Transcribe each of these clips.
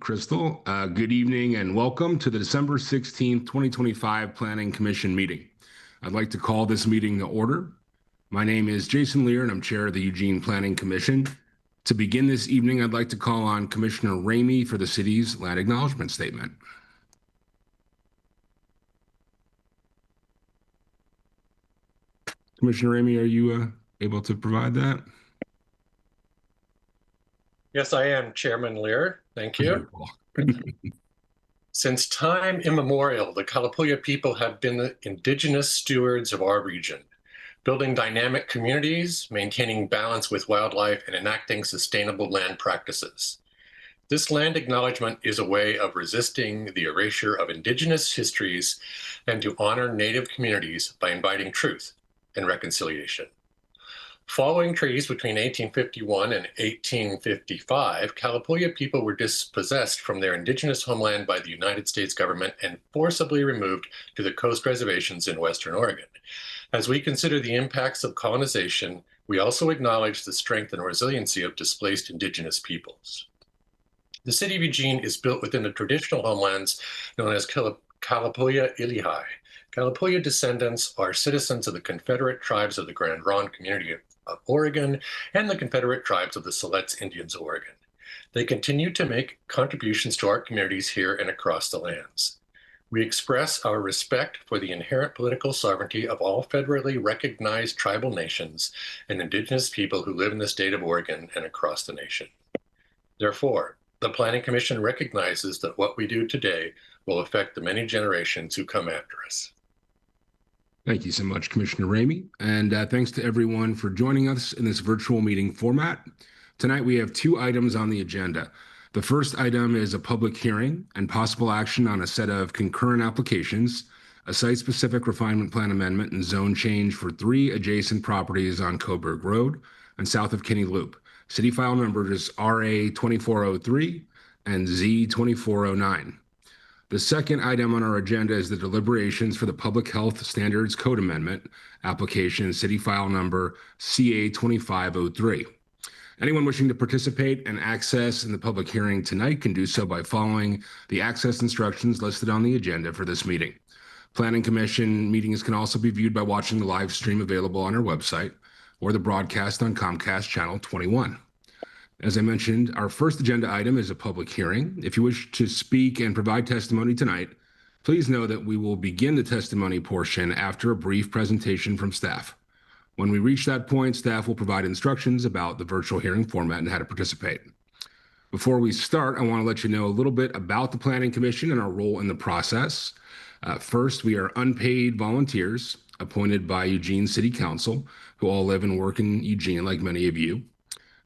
Crystal. Good evening and welcome to the December 16th, 2025 Planning Commission meeting. I'd like to call this meeting to order. My name is Jason Lear and I'm chair of the Eugene Planning Commission. To begin this evening, I'd like to call on Commissioner Ramey for the city's land acknowledgement statement. Commissioner Ramey, are you able to provide that? Yes, I am, Chairman Lear. Thank you. Since time immemorial, the Kalapuya people have been the indigenous stewards of our region, building dynamic communities, maintaining balance with wildlife, and enacting sustainable land practices. This land acknowledgement is a way of resisting the erasure of indigenous histories and to honor Native communities by inviting truth and reconciliation. Following treaties between 1851 and 1855, Kalapuya people were dispossessed from their indigenous homeland by the United States government and forcibly removed to the coast reservations in Western Oregon. As we consider the impacts of colonization, we also acknowledge the strength and resiliency of displaced indigenous peoples. The city of Eugene is built within the traditional homelands known as Kalapuya Ilihai. Kalapuya descendants are citizens of the Confederate tribes of the Grand Ronde community of Oregon and the Confederate tribes of the Siletz Indians of Oregon. They continue to make contributions to our communities here and across the lands. We express our respect for the inherent political sovereignty of all federally recognized tribal nations and indigenous people who live in the state of Oregon and across the nation. Therefore, the Planning Commission recognizes that what we do today will affect the many generations who come after us. Thank you so much, Commissioner Ramey, and thanks to everyone for joining us in this virtual meeting format. Tonight we have two items on the agenda. The first item is a public hearing and possible action on a set of concurrent applications, a site-specific refinement plan amendment and zone change for 3 adjacent properties on Coburg Road and south of Kinney Loop. City file numbers RA 2403 and Z 2409. The second item on our agenda is the deliberations for the Public Health Standards Code Amendment application, city file number CA 2503. Anyone wishing to participate and access in the public hearing tonight can do so by following the access instructions listed on the agenda for this meeting. Planning Commission meetings can also be viewed by watching the live stream available on our website or the broadcast on Comcast Channel 21. As I mentioned, our first agenda item is a public hearing. If you wish to speak and provide testimony tonight, please know that we will begin the testimony portion after a brief presentation from staff. When we reach that point, staff will provide instructions about the virtual hearing format and how to participate. Before we start, I want to let you know a little bit about the Planning Commission and our role in the process. First, we are unpaid volunteers appointed by Eugene City Council, who all live and work in Eugene, like many of you.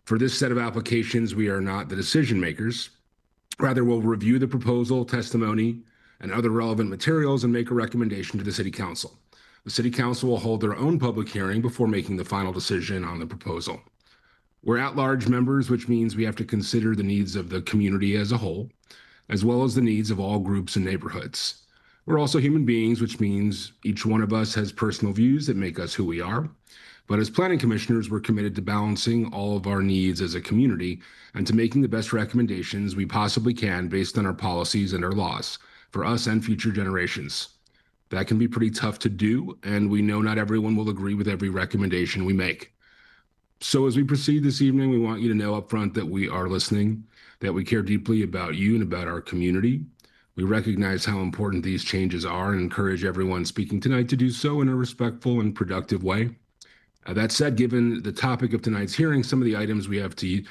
For this set of applications, we are not the decision makers. Rather, we'll review the proposal, testimony, and other relevant materials and make a recommendation to the City Council. The City Council will hold their own public hearing before making the final decision on the proposal. We're at-large members, which means we have to consider the needs of the community as a whole, as well as the needs of all groups and neighborhoods. We're also human beings, which means each one of us has personal views that make us who we are. But as planning commissioners, we're committed to balancing all of our needs as a community and to making the best recommendations we possibly can based on our policies and our laws for us and future generations. That can be pretty tough to do, and we know not everyone will agree with every recommendation we make. So as we proceed this evening, we want you to know up front that we are listening, that we care deeply about you and about our community. We recognize how important these changes are and encourage everyone speaking tonight to do so in a respectful and productive way. That said, given the topic of tonight's hearing, some of the items we have to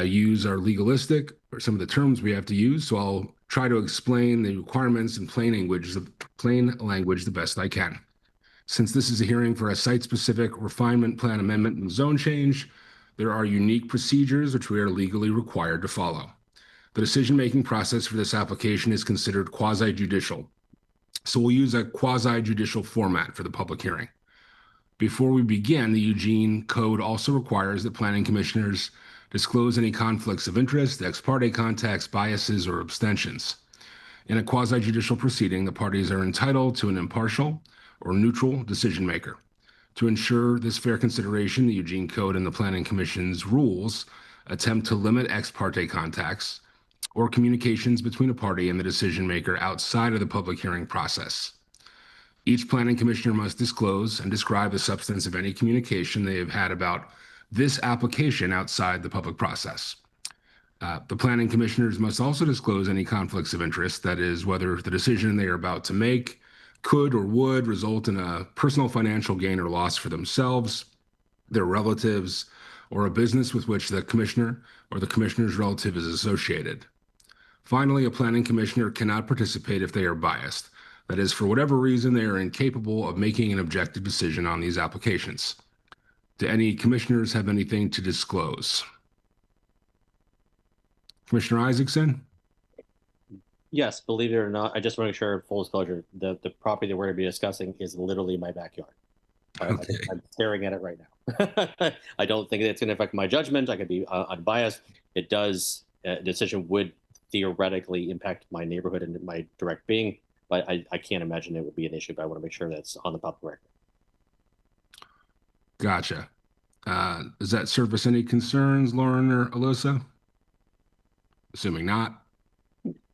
use are legalistic, or some of the terms we have to use, so I'll try to explain the requirements in plain language the best I can. Since this is a hearing for a site-specific refinement plan amendment and zone change, there are unique procedures which we are legally required to follow. The decision-making process for this application is considered quasi-judicial, so we'll use a quasi-judicial format for the public hearing. Before we begin, the Eugene Code also requires that planning commissioners disclose any conflicts of interest, ex parte contacts, biases, or abstentions. In a quasi-judicial proceeding, the parties are entitled to an impartial or neutral decision maker. To ensure this fair consideration, the Eugene Code and the Planning Commission's rules attempt to limit ex parte contacts or communications between a party and the decision maker outside of the public hearing process. Each planning commissioner must disclose and describe the substance of any communication they have had about this application outside the public process. The planning commissioners must also disclose any conflicts of interest, that is, whether the decision they are about to make could or would result in a personal financial gain or loss for themselves, their relatives, or a business with which the commissioner or the commissioner's relative is associated. Finally, a planning commissioner cannot participate if they are biased. That is, for whatever reason, they are incapable of making an objective decision on these applications. Do any commissioners have anything to disclose? Commissioner Isaacson? Yes, believe it or not, I just want to make sure, full disclosure, the property that we're going to be discussing is literally my backyard. Okay. I'm staring at it right now. I don't think it's going to affect my judgment. I could be unbiased. It does. Decision would theoretically impact my neighborhood and my direct being, but I can't imagine it would be an issue. But I want to make sure that's on the public record. Gotcha. Does that surface any concerns, Lauren or Alyssa? Assuming not.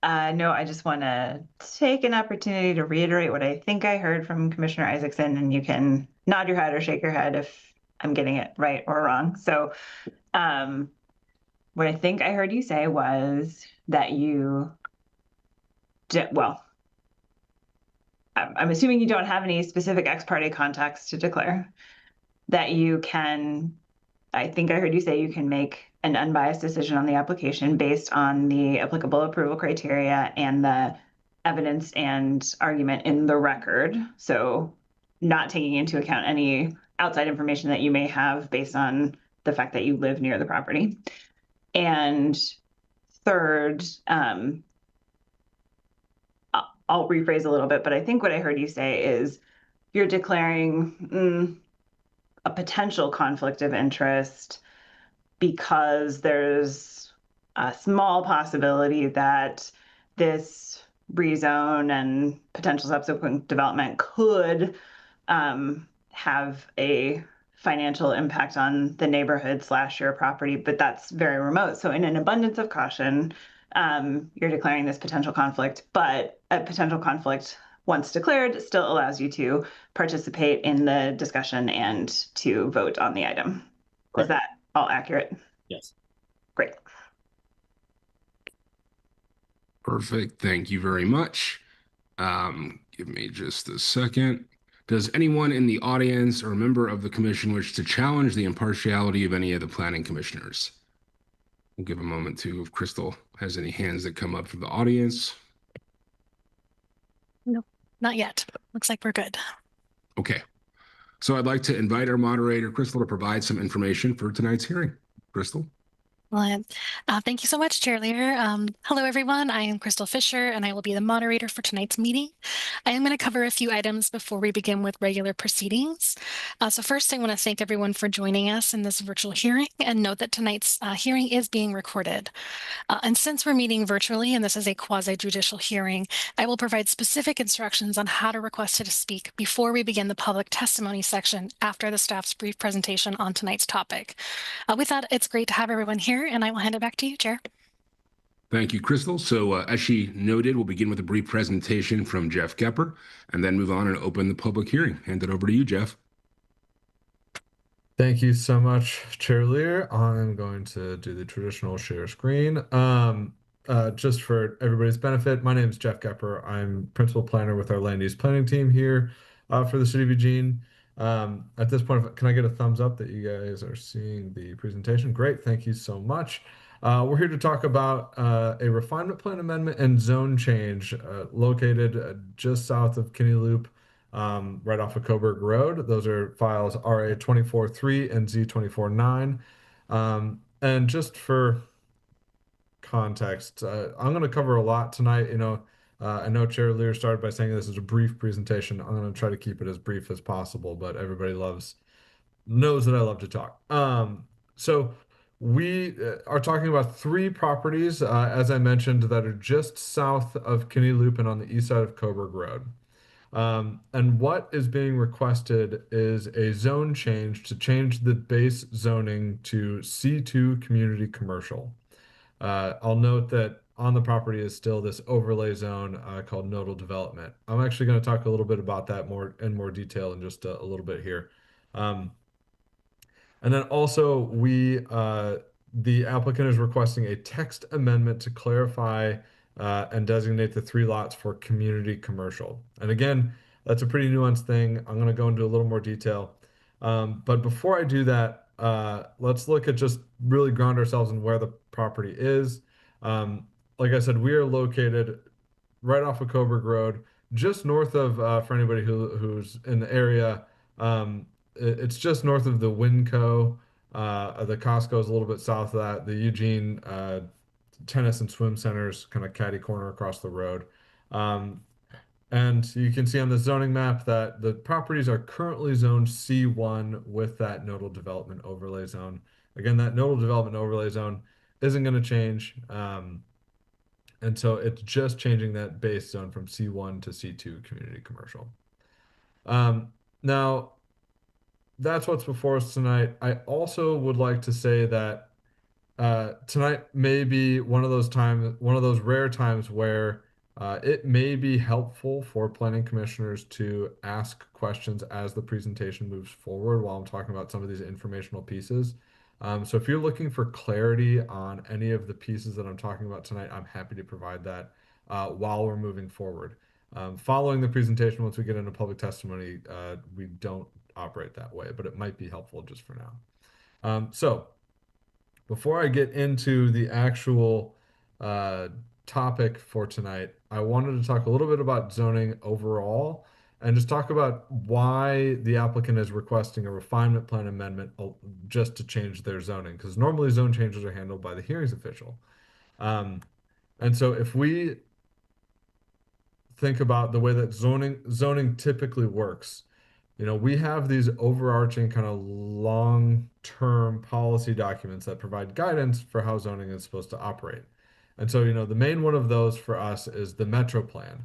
No, I just want to take an opportunity to reiterate what I think I heard from Commissioner Isaacson, and you can nod your head or shake your head if I'm getting it right or wrong. So, what I think I heard you say was that you did, well, I'm assuming you don't have any specific ex parte contacts to declare, that you can, I think I heard you say you can make an unbiased decision on the application based on the applicable approval criteria and the evidence and argument in the record. So not taking into account any outside information that you may have based on the fact that you live near the property. And third, I'll rephrase a little bit, but I think what I heard you say is you're declaring a potential conflict of interest because there's a small possibility that this rezone and potential subsequent development could have a financial impact on the neighborhood / your property, but that's very remote. So in an abundance of caution, you're declaring this potential conflict, but a potential conflict, once declared, still allows you to participate in the discussion and to vote on the item. Correct. Is that all accurate? Yes. Great. Perfect. Thank you very much. Give me just a second. Does anyone in the audience or a member of the commission wish to challenge the impartiality of any of the planning commissioners? We'll give a moment to if Crystal has any hands that come up from the audience. No, not yet. Looks like we're good. Okay. So I'd like to invite our moderator, Crystal, to provide some information for tonight's hearing. Crystal? Well, thank you so much, Chair Leader. Hello, everyone. I am Crystal Fisher, and I will be the moderator for tonight's meeting. I am going to cover a few items before we begin with regular proceedings. So first, I want to thank everyone for joining us in this virtual hearing, and note that tonight's hearing is being recorded. And since we're meeting virtually, and this is a quasi-judicial hearing, I will provide specific instructions on how to request to speak before we begin the public testimony section after the staff's brief presentation on tonight's topic. With that, it's great to have everyone here, and I will hand it back to you, Chair. Thank you, Crystal. So as she noted, we'll begin with a brief presentation from Jeff Gepper and then move on and open the public hearing. Hand it over to you, Jeff. Thank you so much, Chair Lear. I'm going to do the traditional share screen. Just for everybody's benefit, my name is Jeff Gepper. I'm principal planner with our land use planning team here for the city of Eugene. At this point, can I get a thumbs up that you guys are seeing the presentation? Great, thank you so much. We're here to talk about a refinement plan amendment and zone change located just south of Kinney Loop, right off of Coburg Road. Those are files RA 24-3 and Z 24-9. And just for context, I'm going to cover a lot tonight. I know Chair Lear started by saying this is a brief presentation. I'm going to try to keep it as brief as possible, but everybody knows that I love to talk. So we are talking about 3 properties, as I mentioned, that are just south of Kinney Loop and on the east side of Coburg Road. And what is being requested is a zone change to change the base zoning to C2 community commercial. I'll note that on the property is still this overlay zone called nodal development. I'm actually going to talk a little bit about that more detail in just a little bit here. Um, and then also the applicant is requesting a text amendment to clarify and designate the 3 lots for community commercial. And again, that's a pretty nuanced thing. I'm going to go into a little more detail. But before I do that, let's look at just really ground ourselves in where the property is. Um, like I said, we are located right off of Coburg Road, just north of, for anybody who's in the area, it's just north of the Winco. The Costco is a little bit south of that. The Eugene tennis and swim centers kind of catty corner across the road. Um, and you can see on the zoning map that the properties are currently zoned C1 with that nodal development overlay zone. Again, that nodal development overlay zone isn't going to change. And so it's just changing that base zone from C1 to C2 community commercial. Now, that's what's before us tonight. I also would like to say that tonight may be one of those rare times where it may be helpful for planning commissioners to ask questions as the presentation moves forward while I'm talking about some of these informational pieces. So if you're looking for clarity on any of the pieces that I'm talking about tonight, I'm happy to provide that while we're moving forward. Following the presentation, once we get into public testimony, we don't operate that way, but it might be helpful just for now. So before I get into the actual topic for tonight, I wanted to talk a little bit about zoning overall and just talk about why the applicant is requesting a refinement plan amendment just to change their zoning, because normally zone changes are handled by the hearings official. And so if we think about the way that zoning typically works, we have these overarching kind of long-term policy documents that provide guidance for how zoning is supposed to operate. And so, the main one of those for us is the Metro Plan.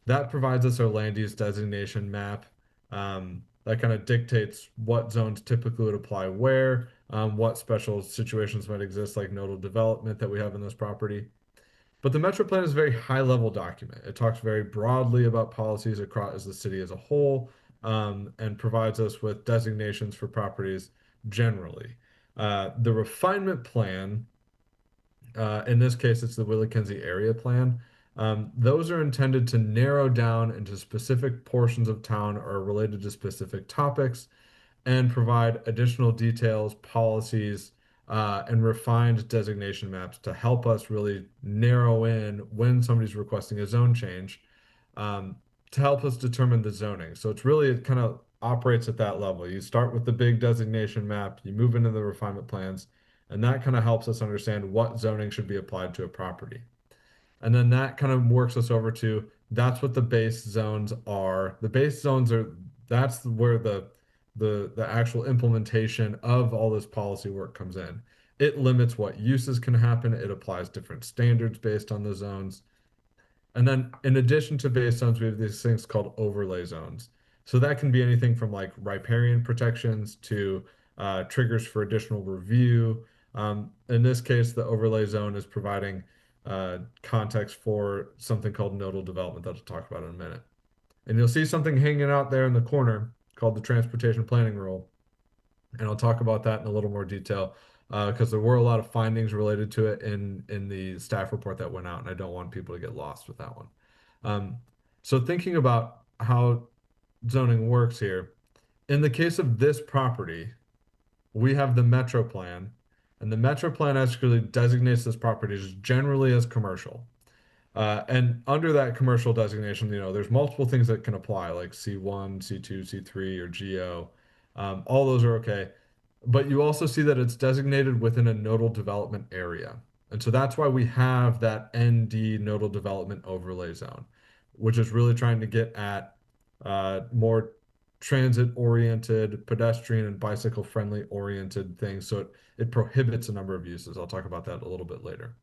That provides us our land use designation map. That kind of dictates what zones typically would apply where, what special situations might exist, like nodal development that we have in this property. But the Metro Plan is a very high level document. It talks very broadly about policies across the city as a whole, and provides us with designations for properties generally. The refinement plan, in this case, it's the Willie-Kinsey Area Plan. Those are intended to narrow down into specific portions of town or related to specific topics and provide additional details, policies, and refined designation maps to help us really narrow in when somebody's requesting a zone change, to help us determine the zoning. So it kind of operates at that level. You start with the big designation map, you move into the refinement plans, and that kind of helps us understand what zoning should be applied to a property. And then that kind of works us over to that's what the base zones are. The base zones that's where the actual implementation of all this policy work comes in. It limits what uses can happen. It applies different standards based on the zones. And then in addition to base zones, we have these things called overlay zones. So that can be anything from like riparian protections to triggers for additional review. In this case, the overlay zone is providing context for something called nodal development that I'll talk about in a minute. And you'll see something hanging out there in the corner called the transportation planning rule. And I'll talk about that in a little more detail because there were a lot of findings related to it in the staff report that went out, and I don't want people to get lost with that one. So thinking about how zoning works here, in the case of this property, we have the Metro Plan, and the Metro Plan actually designates this property as generally as commercial. And under that commercial designation, there's multiple things that can apply, like C1, C2, C3, or GO. All those are okay. But you also see that it's designated within a nodal development area. And so that's why we have that ND nodal development overlay zone, which is really trying to get at more transit oriented, pedestrian and bicycle friendly oriented things. So it prohibits a number of uses. I'll talk about that a little bit later.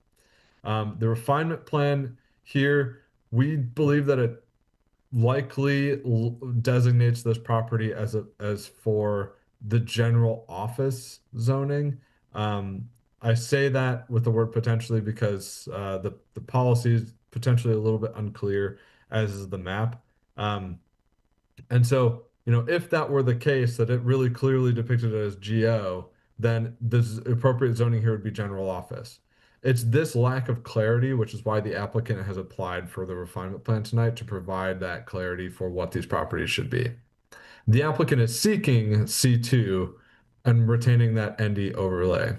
The refinement plan here, we believe that it likely designates this property as for the general office zoning. I say that with the word potentially because the policy is potentially a little bit unclear, as is the map. And so, if that were the case, that it really clearly depicted it as GO, then the appropriate zoning here would be general office. It's this lack of clarity, which is why the applicant has applied for the refinement plan tonight to provide that clarity for what these properties should be. The applicant is seeking C2 and retaining that ND overlay.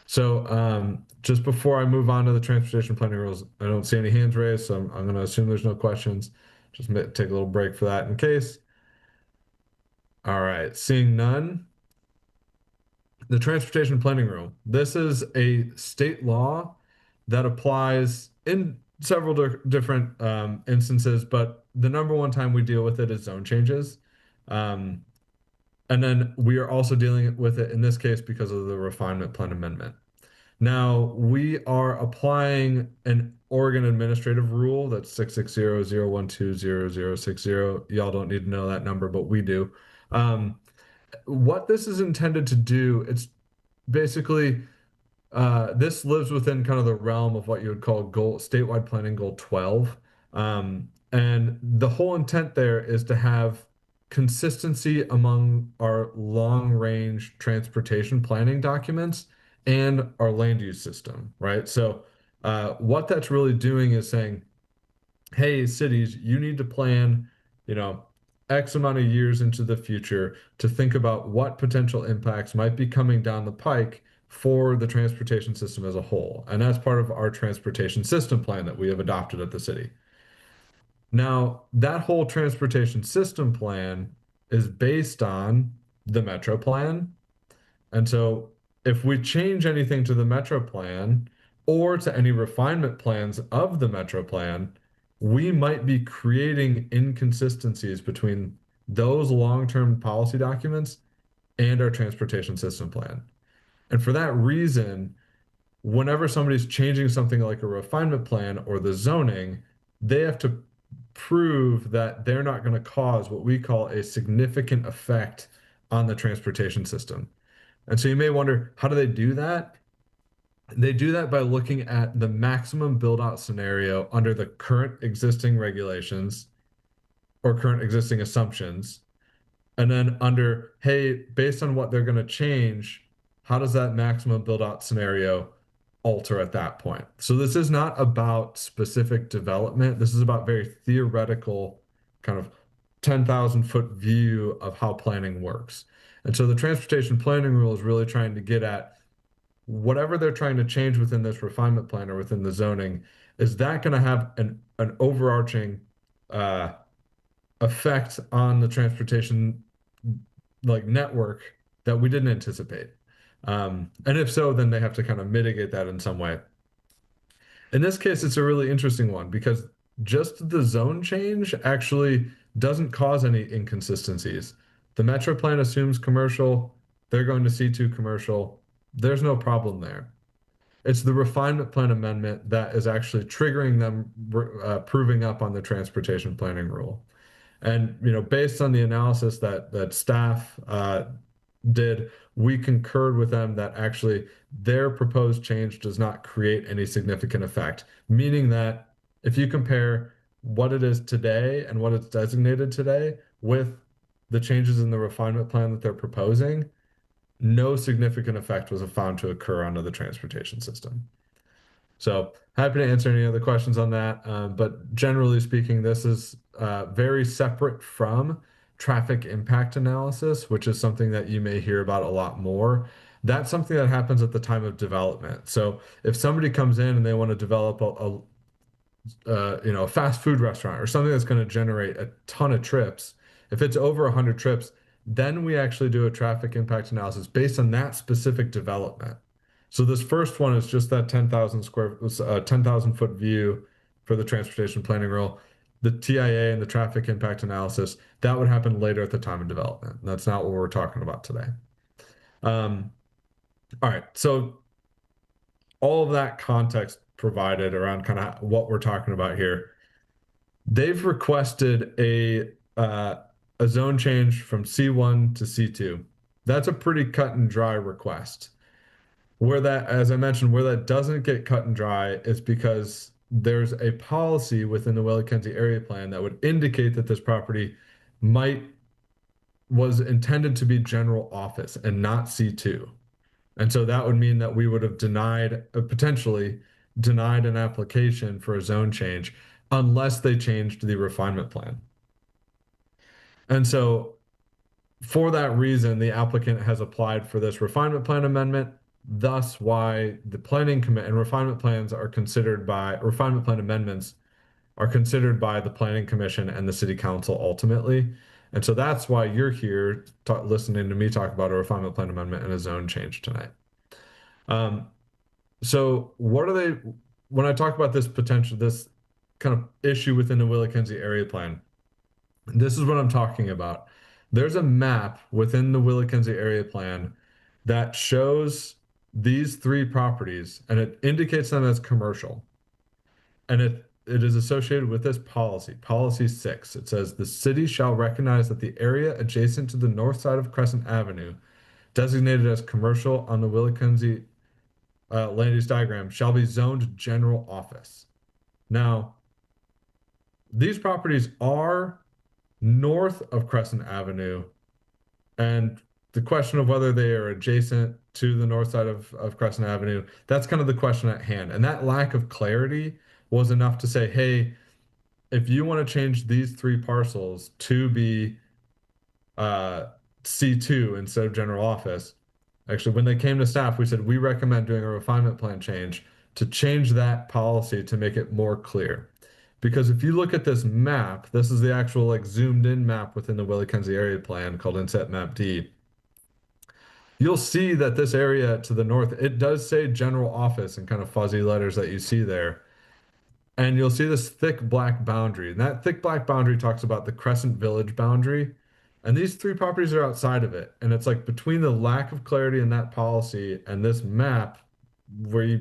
So just before I move on to the transportation planning rules, I don't see any hands raised, so I'm going to assume there's no questions. Just take a little break for that in case. All right, seeing none. The transportation planning rule. This is a state law that applies in several different instances, but the number one time we deal with it is zone changes. And then we are also dealing with it in this case because of the refinement plan amendment. Now, we are applying an Oregon administrative rule that's 660-012-0060. Y'all don't need to know that number, but we do. What this is intended to do, it's basically this lives within kind of the realm of what you would call statewide planning goal 12. And the whole intent there is to have consistency among our long range transportation planning documents and our land use system, right? So what that's really doing is saying, hey, cities, you need to plan, X amount of years into the future to think about what potential impacts might be coming down the pike for the transportation system as a whole. And that's part of our transportation system plan that we have adopted at the city. Now, that whole transportation system plan is based on the Metro plan. And so if we change anything to the Metro plan or to any refinement plans of the Metro plan, we might be creating inconsistencies between those long-term policy documents and our transportation system plan. And for that reason, whenever somebody's changing something like a refinement plan or the zoning, they have to prove that they're not going to cause what we call a significant effect on the transportation system. And so you may wonder, how do they do that? They do that by looking at the maximum build out scenario under the current existing regulations or current existing assumptions. And then under, hey, based on what they're going to change, how does that maximum build out scenario alter at that point? So this is not about specific development. This is about very theoretical kind of 10,000 foot view of how planning works. And so the transportation planning rule is really trying to get at whatever they're trying to change within this refinement plan or within the zoning. Is that going to have an overarching effect on the transportation network that we didn't anticipate? And if so, then they have to kind of mitigate that in some way. In this case, it's a really interesting one because just the zone change actually doesn't cause any inconsistencies. The Metro plan assumes commercial, they're going to C2 commercial. There's no problem there. It's the refinement plan amendment that is actually triggering them proving up on the transportation planning rule. And based on the analysis that staff did, we concurred with them that actually their proposed change does not create any significant effect, meaning that if you compare what it is today and what it's designated today with the changes in the refinement plan that they're proposing, no significant effect was found to occur under the transportation system. So happy to answer any other questions on that. But generally speaking, this is very separate from traffic impact analysis, which is something that you may hear about a lot more. That's something that happens at the time of development. So if somebody comes in and they want to develop a fast food restaurant or something that's going to generate a ton of trips, if it's over 100 trips, then we actually do a traffic impact analysis based on that specific development. So this first one is just that 10,000 foot view for the transportation planning rule. The TIA and the traffic impact analysis, that would happen later at the time of development. That's not what we're talking about today. All right, so all of that context provided around kind of what we're talking about here. They've requested a zone change from C1 to C2. That's a pretty cut and dry request. Where that, as I mentioned, where that doesn't get cut and dry is because there's a policy within the Willikinzie area plan that would indicate that this property might was intended to be general office and not C2. And so that would mean that we would have denied, potentially denied an application for a zone change unless they changed the refinement plan. And so for that reason, the applicant has applied for this refinement plan amendment, thus why the planning commit and refinement plans are considered by refinement plan amendments are considered by the planning commission and the city council ultimately. And so that's why you're here listening to me talk about a refinement plan amendment and a zone change tonight. So what are they, when I talk about this potential, this kind of issue within the Willikinzie area plan, this is what I'm talking about. There's a map within the Willikinzie area plan that shows these three properties and it indicates them as commercial. And it is associated with this policy, policy 6. It says the city shall recognize that the area adjacent to the north side of Crescent Avenue, designated as commercial on the Willikinzie land use diagram, shall be zoned general office. Now, these properties are north of Crescent Avenue, and the question of whether they are adjacent to the north side of Crescent Avenue, that's kind of the question at hand. And that lack of clarity was enough to say, hey, if you want to change these three parcels to be C2 instead of general office, actually, when they came to staff, we said we recommend doing a refinement plan change to change that policy to make it more clear. Because if you look at this map, this is the actual like zoomed in map within the Willikinzie area plan called Inset Map D. You'll see that this area to the north, it does say general office in kind of fuzzy letters that you see there. And you'll see this thick black boundary. And that thick black boundary talks about the Crescent Village boundary. And these three properties are outside of it. And it's like between the lack of clarity in that policy and this map, where you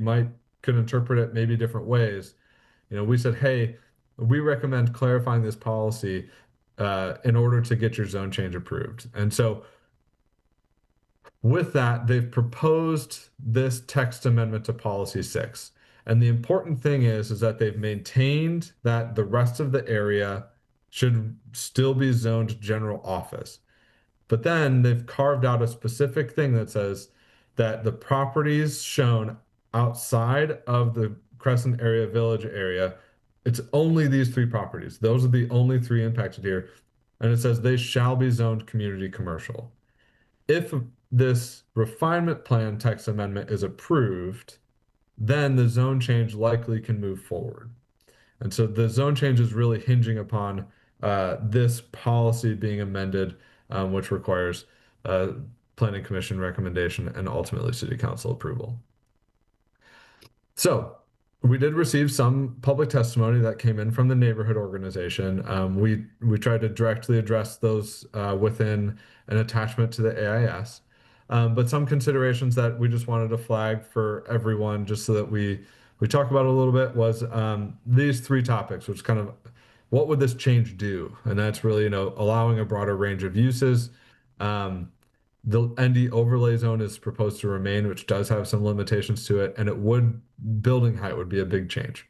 could interpret it maybe different ways. We said, hey, we recommend clarifying this policy in order to get your zone change approved. And so with that, they've proposed this text amendment to policy 6. And the important thing is that they've maintained that the rest of the area should still be zoned general office. But then they've carved out a specific thing that says that the properties shown outside of the Crescent area village area, it's only these three properties. Those are the only three impacted here. And it says they shall be zoned community commercial. If this refinement plan text amendment is approved, then the zone change likely can move forward. And so the zone change is really hinging upon this policy being amended, which requires planning commission recommendation and ultimately city council approval. So we did receive some public testimony that came in from the neighborhood organization. We tried to directly address those within an attachment to the AIS. But some considerations that we just wanted to flag for everyone, just so that we talk about a little bit, was these three topics, which kind of what would this change do? And that's really, allowing a broader range of uses. The ND overlay zone is proposed to remain, which does have some limitations to it, and building height would be a big change.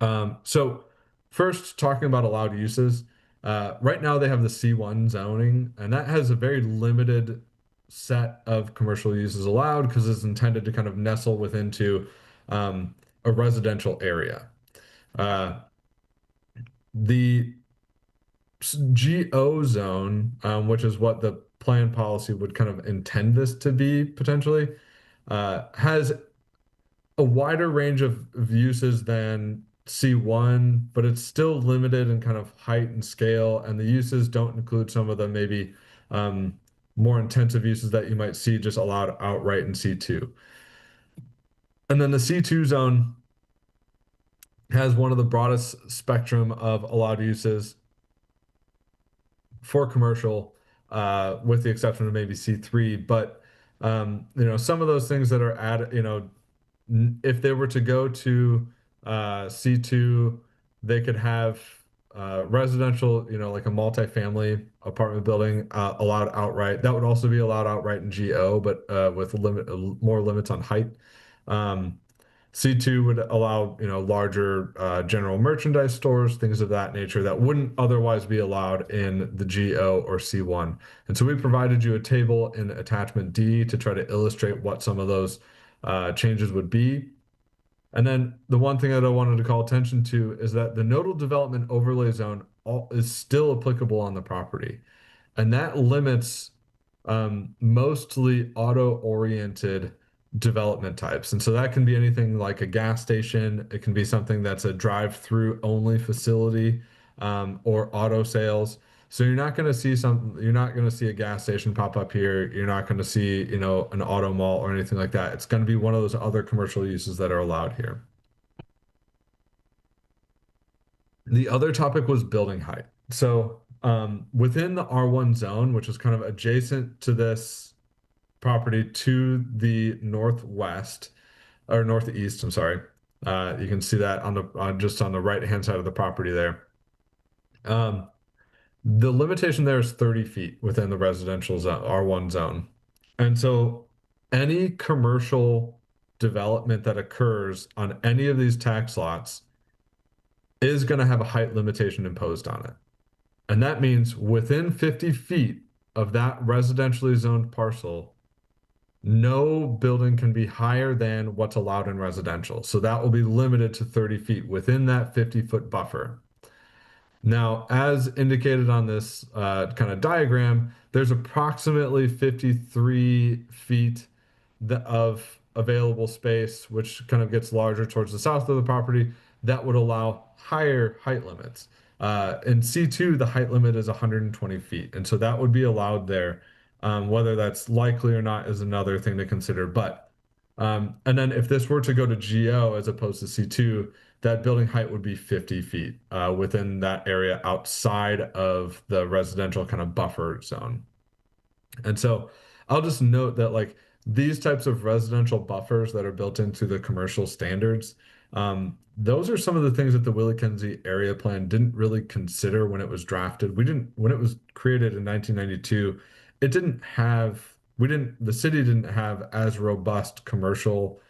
So first, talking about allowed uses. Right now they have the C1 zoning, and that has a very limited set of commercial uses allowed because it's intended to kind of nestle within a residential area. The GO zone, which is what the plan policy would kind of intend this to be potentially, has a wider range of uses than C1, but it's still limited in kind of height and scale, and the uses don't include some of the maybe more intensive uses that you might see just allowed outright in C2. And then the C2 zone has one of the broadest spectrum of allowed uses for commercial, with the exception of maybe C3. But some of those things that are added, if they were to go to C2, they could have residential, like a multifamily apartment building, allowed outright. That would also be allowed outright in GO, but with more limits on height. Um, C2 would allow, larger general merchandise stores, things of that nature that wouldn't otherwise be allowed in the GO or C1. And so we provided you a table in attachment D to try to illustrate what some of those changes would be. And then the one thing that I wanted to call attention to is that the nodal development overlay zone is still applicable on the property. And that limits mostly auto-oriented development types. And so that can be anything like a gas station. It can be something that's a drive-through only facility, or auto sales. So you're not going to see a gas station pop up here. You're not going to see, an auto mall or anything like that. It's going to be one of those other commercial uses that are allowed here. The other topic was building height. So within the R1 zone, which is kind of adjacent to this property to the northwest or northeast, I'm sorry. You can see that just on the right hand side of the property there. The limitation there is 30 feet within the residential zone, R1 zone. And so any commercial development that occurs on any of these tax lots is going to have a height limitation imposed on it. And that means within 50 feet of that residentially zoned parcel, no building can be higher than what's allowed in residential. So that will be limited to 30 feet within that 50-foot buffer. Now, as indicated on this kind of diagram, there's approximately 53 feet of available space, which kind of gets larger towards the south of the property, that would allow higher height limits. In C2, the height limit is 120 feet, and so that would be allowed there. Whether that's likely or not is another thing to consider. And then if this were to go to GO as opposed to C2, that building height would be 50 feet within that area outside of the residential kind of buffer zone. And so I'll just note that like these types of residential buffers that are built into the commercial standards, those are some of the things that the Willie-Kenzie area plan didn't really consider when it was drafted. When it was created in 1992, the city didn't have as robust commercial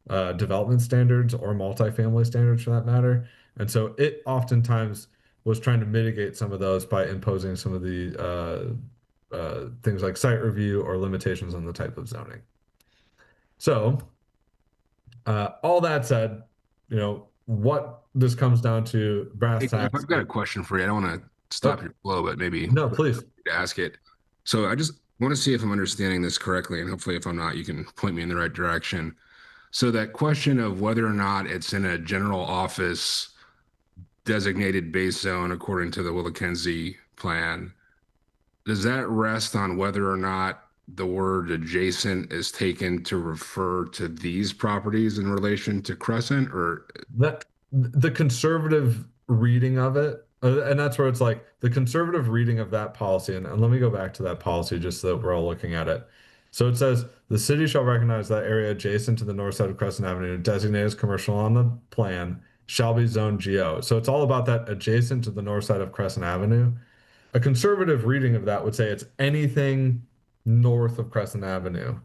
development standards or multifamily standards for that matter. And so it oftentimes was trying to mitigate some of those by imposing some of the things like site review or limitations on the type of zoning. So all that said, what this comes down to brass Hey, Jeff, tacks. I've got a question for you. I don't want to stop your flow, but maybe No, please. to ask it. So I just want to see if I'm understanding this correctly, and hopefully if I'm not, you can point me in the right direction. So that question of whether or not it's in a general office designated base zone according to the Willie-Kenzie plan, does that rest on whether or not the word adjacent is taken to refer to these properties in relation to Crescent, or That the conservative reading of it, and that's where it's like the conservative reading of that policy, and let me go back to that policy just so that we're all looking at it. So it says the city shall recognize that area adjacent to the north side of Crescent Avenue designated as commercial on the plan shall be zoned GO. So it's all about that adjacent to the north side of Crescent Avenue. A conservative reading of that would say it's anything north of Crescent Avenue.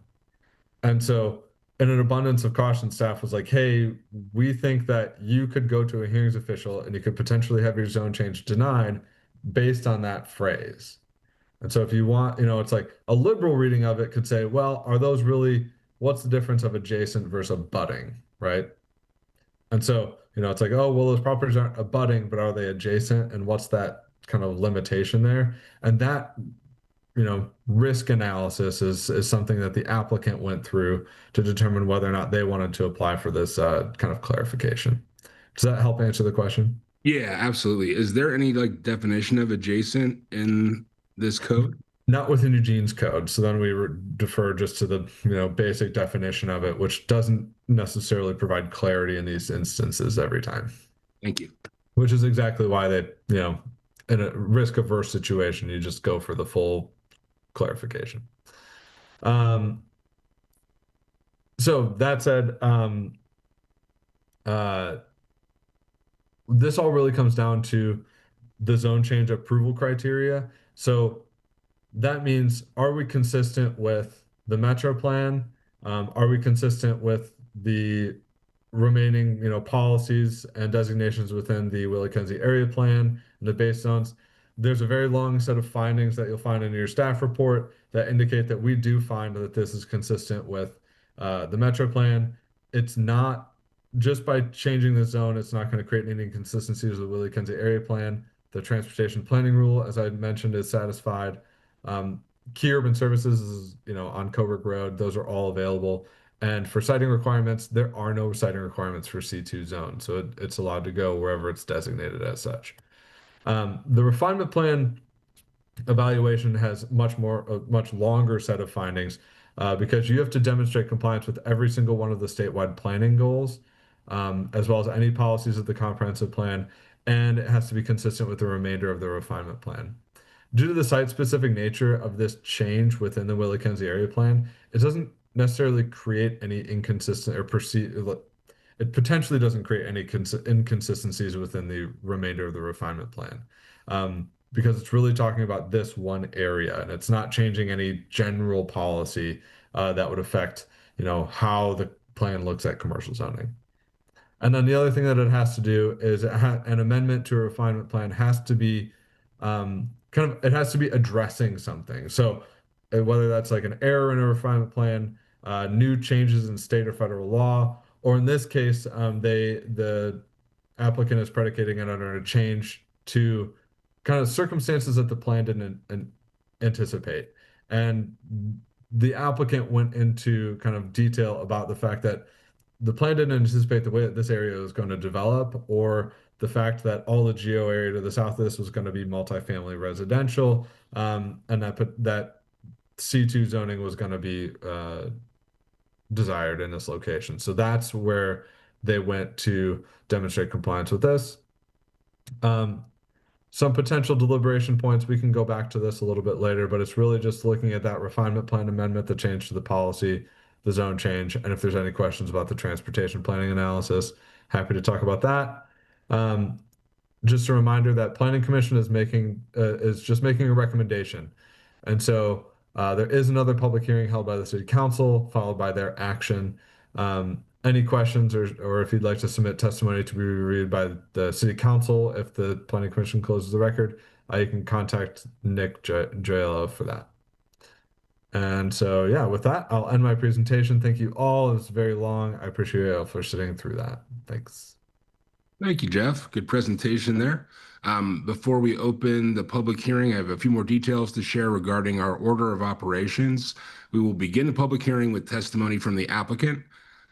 And so, in an abundance of caution, staff was like, hey, we think that you could go to a hearings official and you could potentially have your zone change denied based on that phrase. And so, if you want, it's like a liberal reading of it could say, well, what's the difference of adjacent versus abutting, right? And so, it's like, oh, well, those properties aren't abutting, but are they adjacent? And what's that kind of limitation there? And that risk analysis is something that the applicant went through to determine whether or not they wanted to apply for this kind of clarification. Does that help answer the question? yeah, absolutely. Is there any like definition of adjacent in this code? Not within Eugene's code. So then we defer just to the basic definition of it, which doesn't necessarily provide clarity in these instances every time. Thank you. Which is exactly why in a risk averse situation, you just go for the full clarification. So that said, this all really comes down to the zone change approval criteria. So that means, are we consistent with the metro plan? Are we consistent with the remaining, policies and designations within the Willie-Kenzie area plan and the base zones? There's a very long set of findings that you'll find in your staff report that indicate that we do find that this is consistent with the metro plan. It's not just by changing the zone, it's not going to create any inconsistencies with the Willie-Kenzie area plan. The transportation planning rule, as I mentioned, is satisfied. Key urban services is, on Coburg Road. Those are all available. And for siting requirements, there are no siting requirements for C2 zone. So it's allowed to go wherever it's designated as such. The refinement plan evaluation has a much longer set of findings because you have to demonstrate compliance with every single one of the statewide planning goals, as well as any policies of the comprehensive plan, and it has to be consistent with the remainder of the refinement plan. Due to the site-specific nature of this change within the Willie-Kenzie area plan, it doesn't necessarily create any inconsistent or it potentially doesn't create any inconsistencies within the remainder of the refinement plan. Because it's really talking about this one area and it's not changing any general policy that would affect, how the plan looks at commercial zoning. And then the other thing that it has to do is an amendment to a refinement plan has to be it has to be addressing something. So whether that's like an error in a refinement plan, new changes in state or federal law, or in this case, the applicant is predicating it under a change to kind of circumstances that the plan didn't anticipate. And the applicant went into kind of detail about the fact that the plan didn't anticipate the way that this area was going to develop, or the fact that all the geo area to the south of this was going to be multifamily residential, and that C2 zoning was going to be desired in this location. So that's where they went to demonstrate compliance with this. Some potential deliberation points, we can go back to this a little bit later, but it's really just looking at that refinement plan amendment, the change to the policy, the zone change, and if there's any questions about the transportation planning analysis, happy to talk about that. Just a reminder that Planning Commission is just making a recommendation. And so there is another public hearing held by the City Council, followed by their action. Any questions or if you'd like to submit testimony to be reviewed by the City Council, if the Planning Commission closes the record, you can contact Nick Joyello for that. And so, yeah, with that, I'll end my presentation. Thank you all. It was very long. I appreciate you all for sitting through that. Thanks. Thank you, Jeff. Good presentation there. Before we open the public hearing, I have a few more details to share regarding our order of operations. We will begin the public hearing with testimony from the applicant.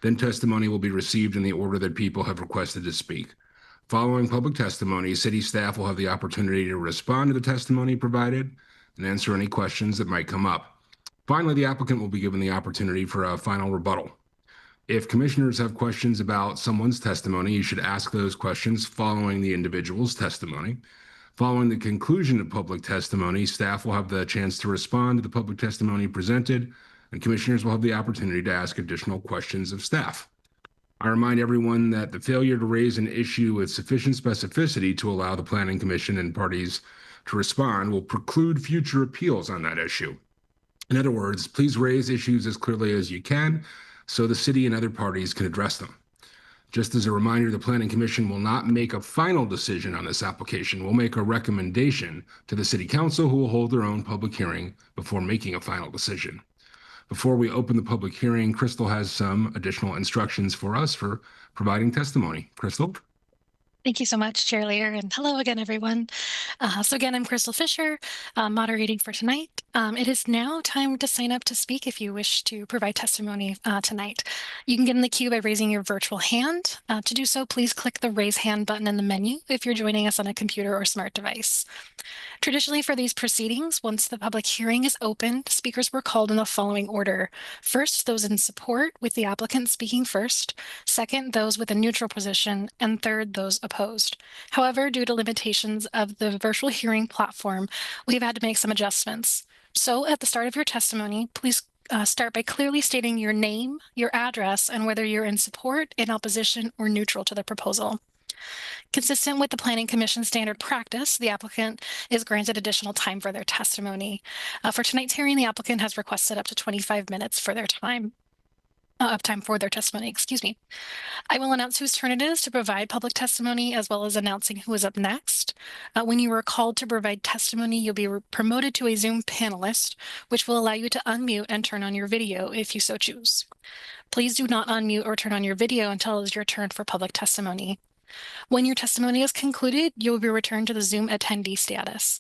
Then testimony will be received in the order that people have requested to speak. Following public testimony, city staff will have the opportunity to respond to the testimony provided and answer any questions that might come up. Finally, the applicant will be given the opportunity for a final rebuttal. If commissioners have questions about someone's testimony, you should ask those questions following the individual's testimony. Following the conclusion of public testimony, staff will have the chance to respond to the public testimony presented, and commissioners will have the opportunity to ask additional questions of staff. I remind everyone that the failure to raise an issue with sufficient specificity to allow the Planning Commission and parties to respond will preclude future appeals on that issue. In other words, please raise issues as clearly as you can so the city and other parties can address them. Just as a reminder, the Planning Commission will not make a final decision on this application. We'll make a recommendation to the City Council, who will hold their own public hearing before making a final decision. Before we open the public hearing, Crystal has some additional instructions for us for providing testimony. Crystal? Thank you so much, Chair Lear, and hello again, everyone. So again, I'm Crystal Fisher, moderating for tonight. It is now time to sign up to speak if you wish to provide testimony tonight. You can get in the queue by raising your virtual hand. To do so, please click the raise hand button in the menu if you're joining us on a computer or smart device. Traditionally for these proceedings, once the public hearing is opened, speakers were called in the following order. First, those in support, with the applicant speaking first. Second, those with a neutral position. And third, those opposed. However, due to limitations of the virtual hearing platform, we've had to make some adjustments. So at the start of your testimony, please start by clearly stating your name, your address, and whether you're in support, in opposition, or neutral to the proposal. Consistent with the Planning Commission standard practice, the applicant is granted additional time for their testimony. For tonight's hearing, the applicant has requested up to 25 minutes for their time. Of time for their testimony, excuse me. I will announce whose turn it is to provide public testimony, as well as announcing who is up next. When you are called to provide testimony, you'll be promoted to a Zoom panelist, which will allow you to unmute and turn on your video if you so choose. Please do not unmute or turn on your video until it is your turn for public testimony. When your testimony is concluded, you will be returned to the Zoom attendee status.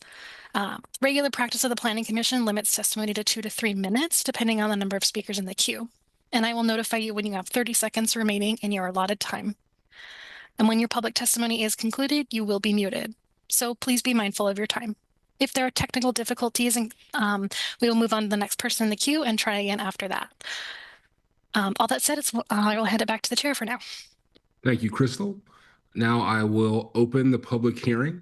Regular practice of the Planning Commission limits testimony to 2 to 3 minutes, depending on the number of speakers in the queue. And I will notify you when you have 30 seconds remaining in your allotted time. And when your public testimony is concluded, you will be muted. So please be mindful of your time. If there are technical difficulties, we will move on to the next person in the queue and try again after that. All that said, I will hand it back to the chair for now. Thank you, Crystal. Now I will open the public hearing.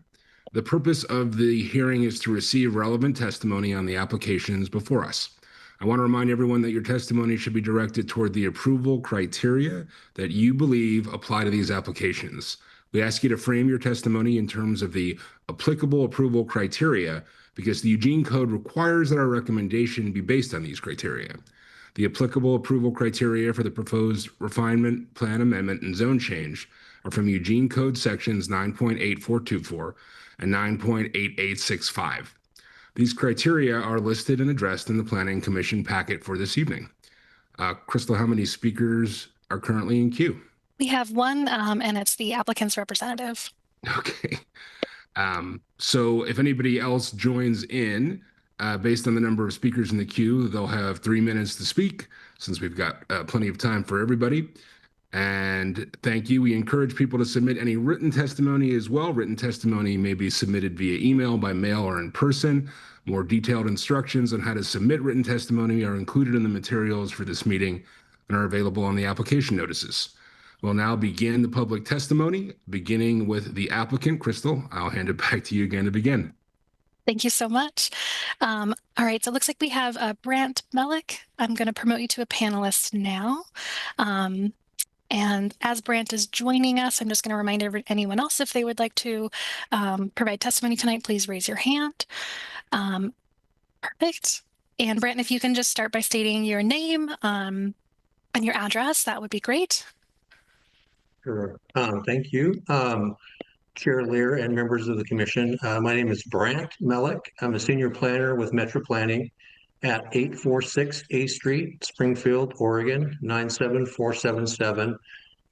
The purpose of the hearing is to receive relevant testimony on the applications before us. I want to remind everyone that your testimony should be directed toward the approval criteria that you believe apply to these applications. We ask you to frame your testimony in terms of the applicable approval criteria because the Eugene Code requires that our recommendation be based on these criteria. The applicable approval criteria for the proposed refinement, plan amendment, and zone change are from Eugene Code sections 9.8424 and 9.8865. These criteria are listed and addressed in the Planning Commission packet for this evening. Crystal, how many speakers are currently in queue? We have one, and it's the applicant's representative. Okay. So if anybody else joins in, based on the number of speakers in the queue, they'll have 3 minutes to speak since we've got plenty of time for everybody. And thank you. We encourage people to submit any written testimony as well. Written testimony may be submitted via email, by mail, or in person. More detailed instructions on how to submit written testimony are included in the materials for this meeting and are available on the application notices. We'll now begin the public testimony, beginning with the applicant. Crystal, I'll hand it back to you again to begin. Thank you so much. All right, so it looks like we have Brant Melick. I'm going to promote you to a panelist now. And as Brant is joining us, I'm just going to remind anyone else if they would like to provide testimony tonight, please raise your hand. Perfect. And Brant, if you can just start by stating your name and your address, that would be great. Sure. Thank you. Chair Lear and members of the commission. My name is Brant Melick. I'm a senior planner with Metro Planning at 846 A Street, Springfield, Oregon, 97477.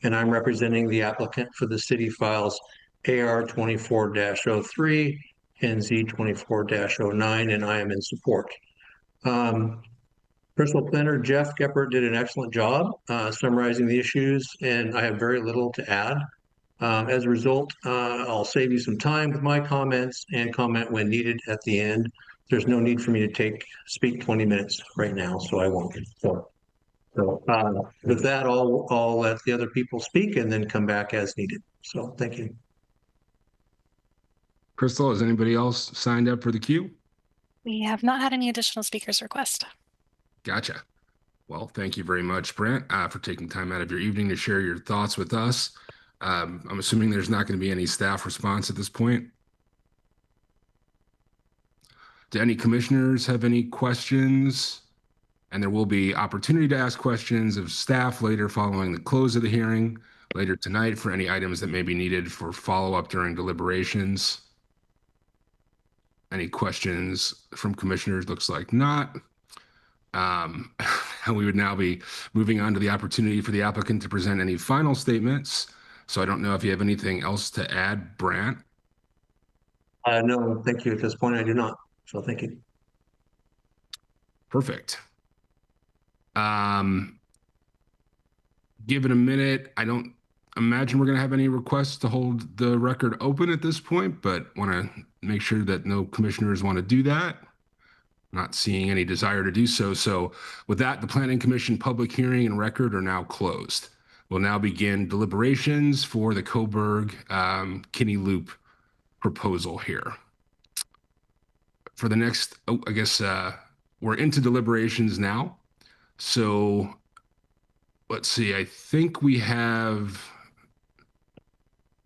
And I'm representing the applicant for the city files AR 24-03 and Z 24-09, and I am in support. Principal Planner Jeff Geppert did an excellent job summarizing the issues, and I have very little to add. As a result, I'll save you some time with my comments and comment when needed at the end. There's no need for me to speak 20 minutes right now, so I won't. So with that, I'll let the other people speak and then come back as needed. So thank you. Crystal, has anybody else signed up for the queue? We have not had any additional speakers request. Gotcha. Well, thank you very much, Brent, for taking time out of your evening to share your thoughts with us. I'm assuming there's not going to be any staff response at this point. Do any commissioners have any questions? And there will be opportunity to ask questions of staff later following the close of the hearing, later tonight for any items that may be needed for follow-up during deliberations. Any questions from commissioners? Looks like not. We would now be moving on to the opportunity for the applicant to present any final statements. So I don't know if you have anything else to add, Brant. No, thank you. At this point, I do not. So thank you. Perfect. Give it a minute. I don't imagine we're going to have any requests to hold the record open at this point, but want to make sure that no commissioners want to do that. Not seeing any desire to do so. So with that, the Planning Commission public hearing and record are now closed. We'll now begin deliberations for the Coburg Kinney Loop proposal here. For the next, I guess we're into deliberations now. So let's see, I think we have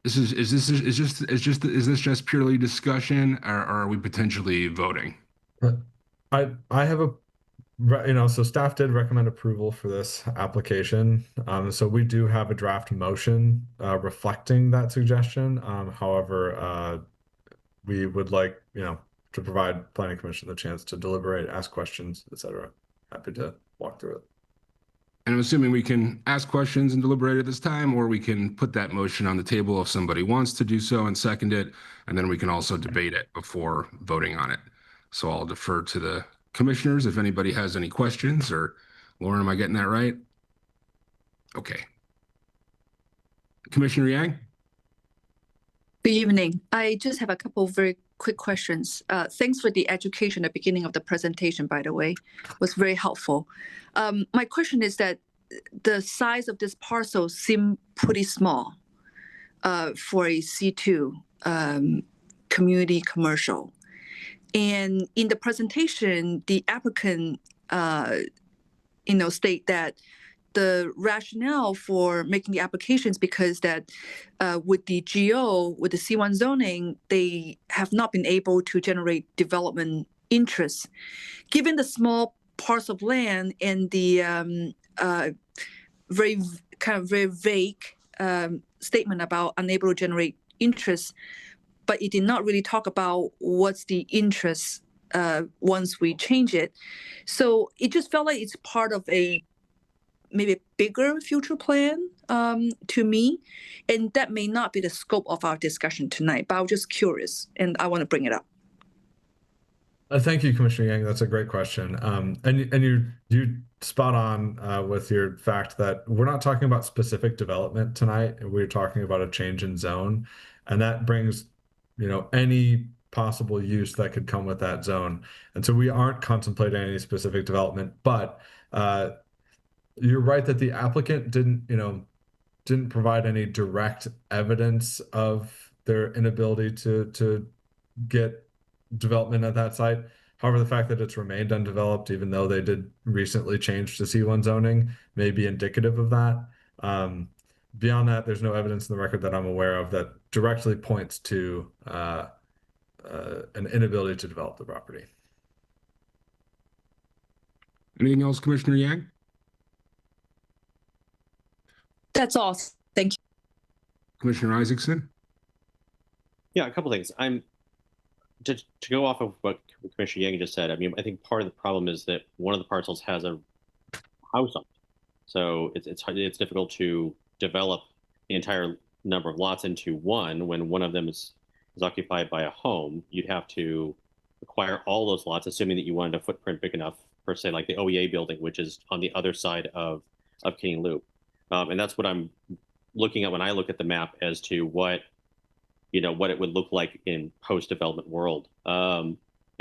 Is this just purely discussion, or are we potentially voting? I have a so staff did recommend approval for this application. So we do have a draft motion reflecting that suggestion. However, we would like, to provide planning commission the chance to deliberate, ask questions, etc. Happy to walk through it. And I'm assuming we can ask questions and deliberate at this time, or we can put that motion on the table if somebody wants to do so and second it, and then we can also debate it before voting on it. So I'll defer to the commissioners if anybody has any questions, or Lauren, am I getting that right? Okay. Commissioner Yang? Good evening. I just have a couple of very quick questions. Thanks for the education at the beginning of the presentation, by the way. It was very helpful. My question is that the size of this parcel seemed pretty small for a C2 community commercial. And in the presentation, the applicant state that the rationale for making the applications because that with the GO, with the C1 zoning, they have not been able to generate development interest. Given the small parts of land and the very vague statement about unable to generate interest, but it did not really talk about what's the interest once we change it. So it just felt like it's part of a maybe a bigger future plan to me, and that may not be the scope of our discussion tonight, but I was just curious and I want to bring it up. Thank you, Commissioner Yang. That's a great question. And you spot on with your fact that we're not talking about specific development tonight. We're talking about a change in zone, and that brings, any possible use that could come with that zone. And so we aren't contemplating any specific development, but you're right that the applicant didn't provide any direct evidence of their inability to get development at that site. However, the fact that it's remained undeveloped, even though they did recently change to C1 zoning, may be indicative of that. Beyond that, there's no evidence in the record that I'm aware of that directly points to an inability to develop the property. Anything else, Commissioner Yang? That's all. Thank you. Commissioner Isaacson? Yeah, a couple things. I'm to go off of what Commissioner Yang just said. I mean, I think part of the problem is that one of the parcels has a house on it, so it's difficult to develop the entire number of lots into one when one of them is occupied by a home. You'd have to acquire all those lots, assuming that you wanted a footprint big enough for, say, like the OEA building, which is on the other side of King Loop. And that's what I'm looking at when I look at the map as to what it would look like in post-development world. And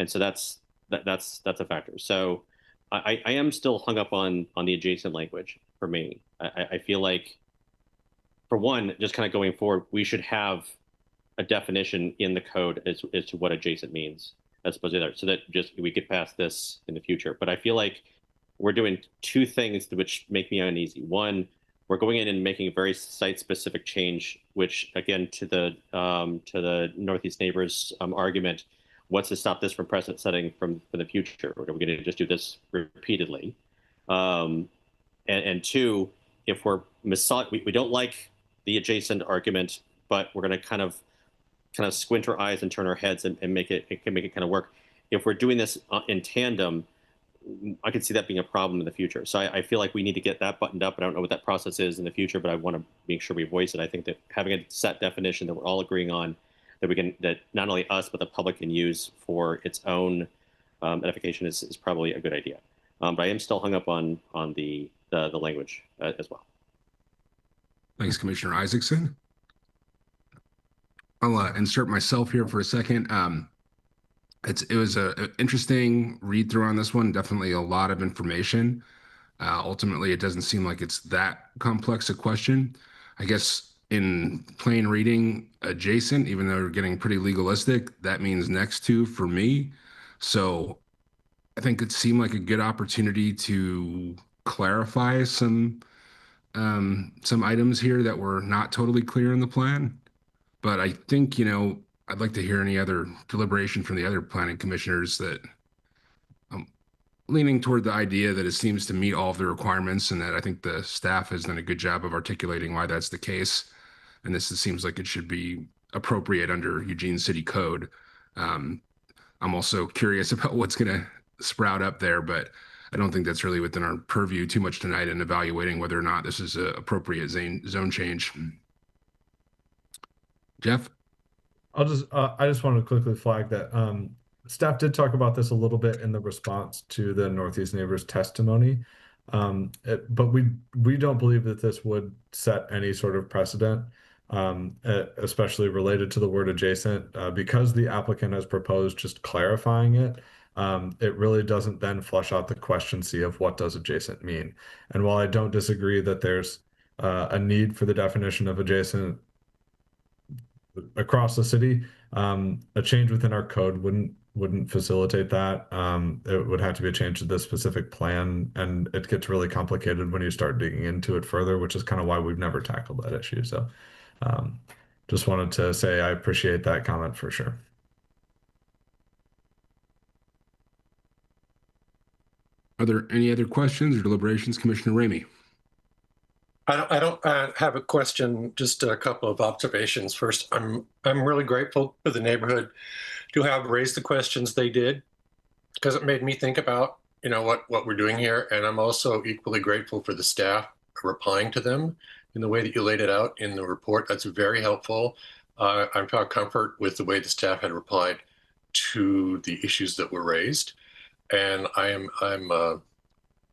so that's a factor. So I am still hung up on the adjacent language for me. I feel like, for one, just kind of going forward, we should have a definition in the code as to what adjacent means, as opposed to that, so that just we get past this in the future. But I feel like we're doing two things which make me uneasy. One, we're going in and making a very site-specific change, which, again, to the Northeast neighbors argument, what's to stop this from precedent setting for the future? Are we going to just do this repeatedly? And two, if we don't like the adjacent argument, but we're going to kind of squint our eyes and turn our heads and make it kind of work. If we're doing this in tandem, I could see that being a problem in the future. So I feel like we need to get that buttoned up. I don't know what that process is in the future, but I want to make sure we voice it. I think that having a set definition that we're all agreeing on, that not only us, but the public can use for its own edification is probably a good idea. But I am still hung up on the language as well. Thanks, Commissioner Isaacson. I'll insert myself here for a second. It was an interesting read through on this one. Definitely a lot of information. Ultimately, it doesn't seem like it's that complex a question. I guess in plain reading, adjacent, even though we're getting pretty legalistic, that means next to for me. So I think it seemed like a good opportunity to clarify some items here that were not totally clear in the plan. but I think, I'd like to hear any other deliberation from the other planning commissioners that I'm leaning toward the idea that it seems to meet all of the requirements, and that I think the staff has done a good job of articulating why that's the case. And this seems like it should be appropriate under Eugene City Code. I'm also curious about what's going to sprout up there, but I don't think that's really within our purview too much tonight in evaluating whether or not this is an appropriate zone change. Jeff? I just wanted to quickly flag that staff did talk about this a little bit in the response to the Northeast Neighbors testimony. But we don't believe that this would set any sort of precedent, especially related to the word adjacent, because the applicant has proposed just clarifying it. It really doesn't then flush out the question C of what does adjacent mean. And while I don't disagree that there's a need for the definition of adjacent across the city, a change within our code wouldn't facilitate that. It would have to be a change to the specific plan, and it gets really complicated when you start digging into it further, which is kind of why we've never tackled that issue. So just wanted to say I appreciate that comment for sure. Are there any other questions or deliberations, Commissioner Ramey? I don't have a question, just a couple of observations. First, I'm really grateful for the neighborhood to have raised the questions they did, because it made me think about, what we're doing here. And I'm also equally grateful for the staff replying to them in the way that you laid it out in the report. That's very helpful. I found comfort with the way the staff had replied to the issues that were raised. And I'm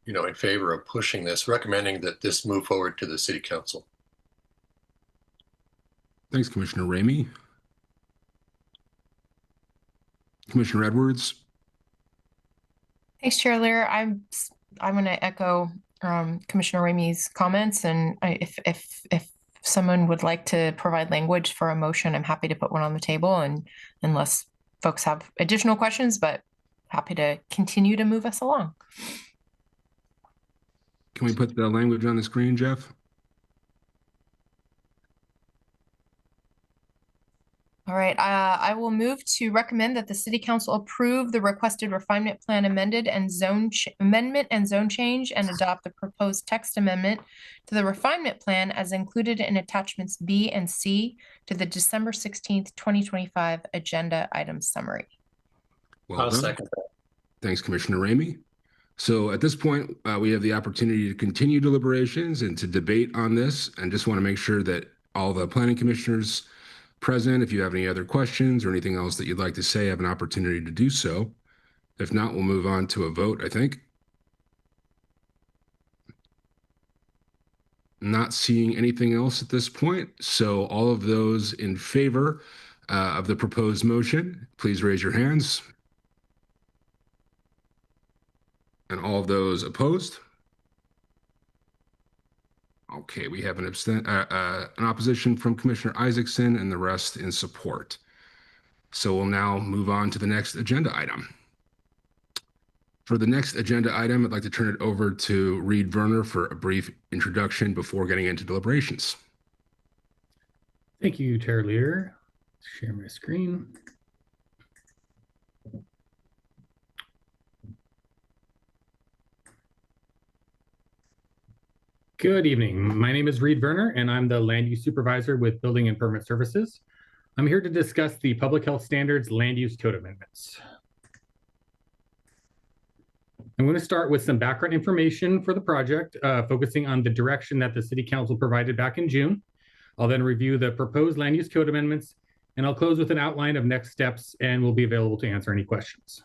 in favor of pushing this, recommending that this move forward to the City Council. Thanks, Commissioner Ramey. Commissioner Edwards. Thanks, Chair Lear. I'm going to echo Commissioner Ramey's comments, and if someone would like to provide language for a motion, I'm happy to put one on the table, and unless folks have additional questions, but happy to continue to move us along. Can we put the language on the screen, Jeff? All right, I will move to recommend that the City Council approve the requested refinement plan amendment and zone change, and adopt the proposed text amendment to the refinement plan as included in attachments B and C to the December 16th, 2025 agenda item summary. Well I'll done. second that. Thanks, Commissioner Ramey. So at this point, we have the opportunity to continue deliberations and to debate on this, and just want to make sure that all the planning commissioners present, if you have any other questions or anything else that you'd like to say, have an opportunity to do so. If not, we'll move on to a vote, I think. Not seeing anything else at this point. So all of those in favor of the proposed motion, please raise your hands. And all of those opposed? Okay, we have an opposition from Commissioner Isaacson and the rest in support. So we'll now move on to the next agenda item. For the next agenda item, I'd like to turn it over to Reed Verner for a brief introduction before getting into deliberations. Thank you, Chair Lear. Share my screen. Good evening. My name is Reed Verner, and I'm the Land Use Supervisor with Building and Permit Services. I'm here to discuss the Public Health Standards Land Use Code Amendments. I'm going to start with some background information for the project, focusing on the direction that the City Council provided back in June. I'll then review the proposed land use code amendments, and I'll close with an outline of next steps, and will be available to answer any questions.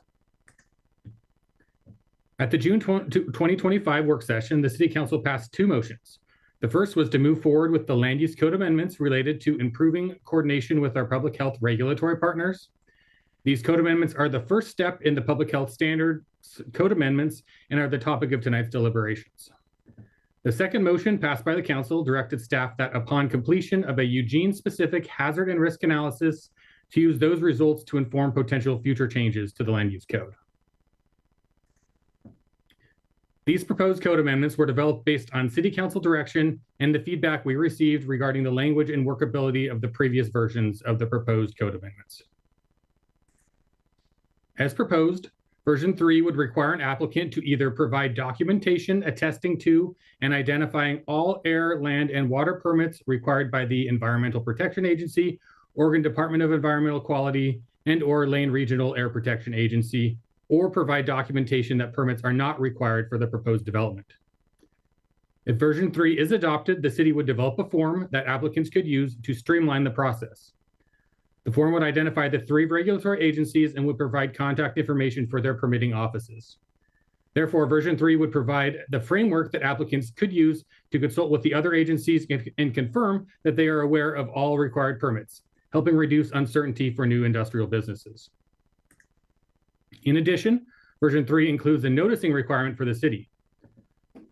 At the June 2025 work session, the City Council passed two motions. The first was to move forward with the land use code amendments related to improving coordination with our public health regulatory partners. These code amendments are the first step in the public health standards code amendments and are the topic of tonight's deliberations. The second motion passed by the council directed staff that upon completion of a Eugene-specific hazard and risk analysis to use those results to inform potential future changes to the land use code. These proposed code amendments were developed based on City Council direction and the feedback we received regarding the language and workability of the previous versions of the proposed code amendments. As proposed, version 3 would require an applicant to either provide documentation attesting to and identifying all air, land, and water permits required by the Environmental Protection Agency, Oregon Department of Environmental Quality, and/or Lane Regional Air Protection Agency, or provide documentation that permits are not required for the proposed development. If version 3 is adopted, the city would develop a form that applicants could use to streamline the process. The form would identify the 3 regulatory agencies and would provide contact information for their permitting offices. Therefore, version 3 would provide the framework that applicants could use to consult with the other agencies and confirm that they are aware of all required permits, helping reduce uncertainty for new industrial businesses. In addition, version 3 includes a noticing requirement for the city.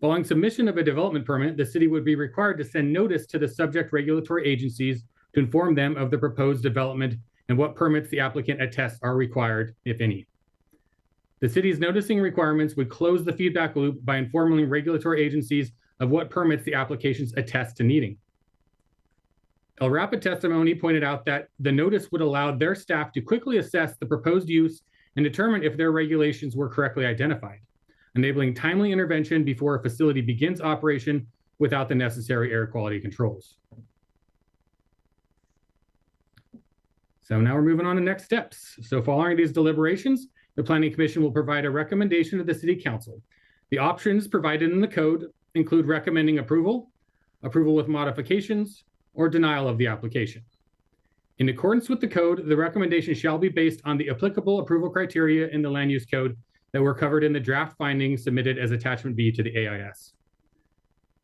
Following submission of a development permit, the city would be required to send notice to the subject regulatory agencies to inform them of the proposed development and what permits the applicant attests are required, if any. The city's noticing requirements would close the feedback loop by informing regulatory agencies of what permits the applications attest to needing. El Rapid testimony pointed out that the notice would allow their staff to quickly assess the proposed use and determine if their regulations were correctly identified, enabling timely intervention before a facility begins operation without the necessary air quality controls. So now we're moving on to next steps. So following these deliberations, the Planning Commission will provide a recommendation to the City Council. The options provided in the code include recommending approval, approval with modifications, or denial of the application. In accordance with the code, the recommendation shall be based on the applicable approval criteria in the land use code that were covered in the draft findings submitted as attachment B to the AIS.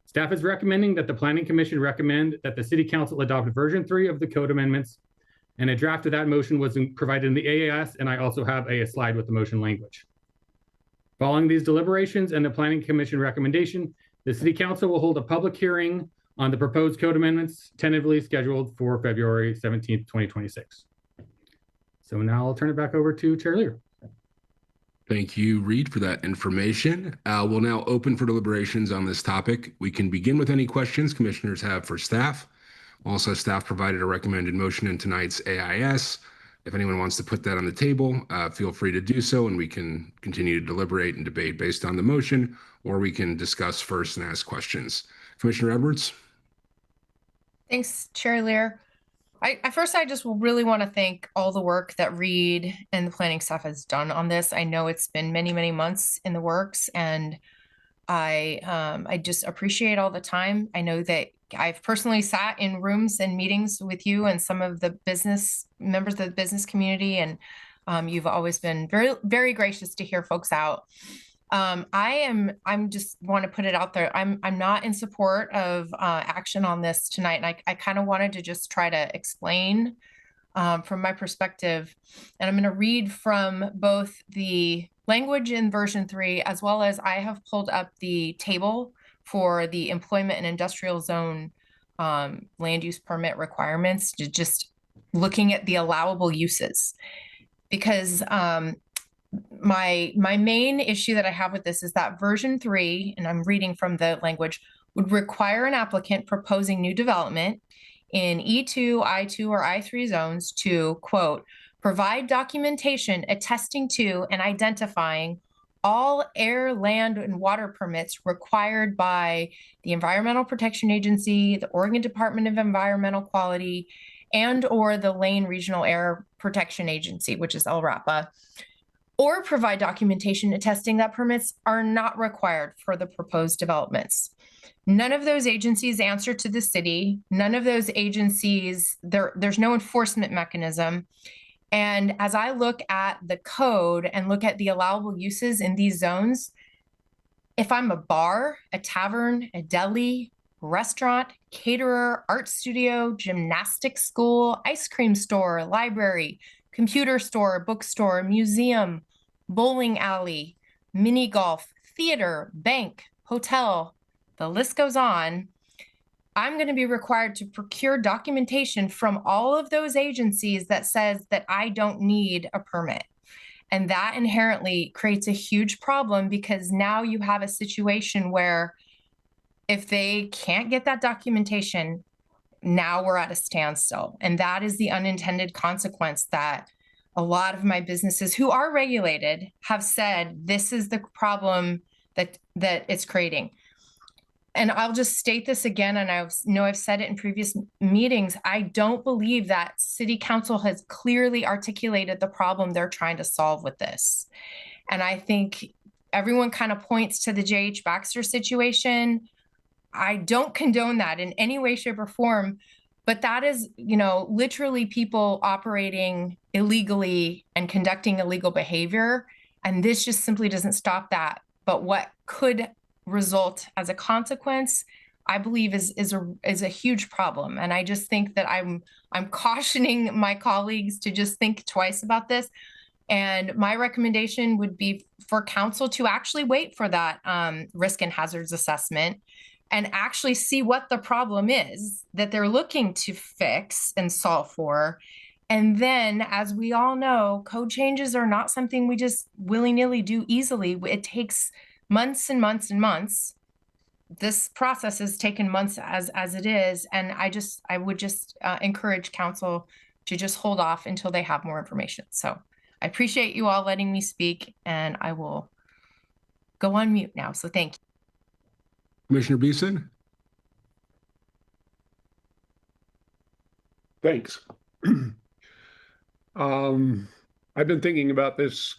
Staff is recommending that the Planning Commission recommend that the City Council adopt version 3 of the code amendments, and a draft of that motion was provided in the AIS, and I also have a slide with the motion language. Following these deliberations and the Planning Commission recommendation, the City Council will hold a public hearing on the proposed code amendments, tentatively scheduled for February 17th, 2026. So now I'll turn it back over to Chair Lear. Thank you, Reed, for that information. We'll now open for deliberations on this topic. We can begin with any questions commissioners have for staff. Also, staff provided a recommended motion in tonight's AIS. If anyone wants to put that on the table, feel free to do so, and we can continue to deliberate and debate based on the motion, or we can discuss first and ask questions. Commissioner Edwards? Thanks, Chair Lear. I just really want to thank all the work that Reed and the planning staff has done on this. I know it's been many, many months in the works, and I just appreciate all the time. I know that I've personally sat in rooms and meetings with you and some of the business members of the business community, and you've always been very, very gracious to hear folks out. I'm just want to put it out there. I'm not in support of action on this tonight, and I kind of wanted to just try to explain from my perspective, and I'm going to read from both the language in version 3, as well as I have pulled up the table for the employment and industrial zone land use permit requirements, to just looking at the allowable uses. Because my main issue that I have with this is that version 3, and I'm reading from the language, would require an applicant proposing new development in E2, I2, or I3 zones to, quote, provide documentation attesting to and identifying all air, land, and water permits required by the Environmental Protection Agency, the Oregon Department of Environmental Quality, and or the Lane Regional Air Protection Agency, which is LRAPA, or provide documentation attesting that permits are not required for the proposed developments. None of those agencies answer to the city. None of those agencies, there's no enforcement mechanism. And as I look at the code and look at the allowable uses in these zones, if I'm a bar, a tavern, a deli, restaurant, caterer, art studio, gymnastics school, ice cream store, library, computer store, bookstore, museum, bowling alley, mini golf, theater, bank, hotel, the list goes on, I'm going to be required to procure documentation from all of those agencies that says that I don't need a permit. And that inherently creates a huge problem, because now you have a situation where if they can't get that documentation, now we're at a standstill. And that is the unintended consequence that a lot of my businesses who are regulated have said this is the problem that it's creating. And I'll just state this again, and I know I've said it in previous meetings. I don't believe that City Council has clearly articulated the problem they're trying to solve with this. And I think everyone kind of points to the J.H. Baxter situation. I don't condone that in any way, shape, or form, but that is, literally people operating illegally and conducting illegal behavior. And this just simply doesn't stop that. But what could result as a consequence, I believe is a huge problem. And I just think that I'm cautioning my colleagues to just think twice about this. And my recommendation would be for council to actually wait for that risk and hazards assessment and actually see what the problem is that they're looking to fix and solve for. And then, as we all know, code changes are not something we just willy-nilly do easily. It takes months and months and months. This process has taken months as it is. And I would just encourage council to just hold off until they have more information. So I appreciate you all letting me speak, and I will go on mute now. So thank you. Commissioner Beeson? Thanks. I've been thinking about this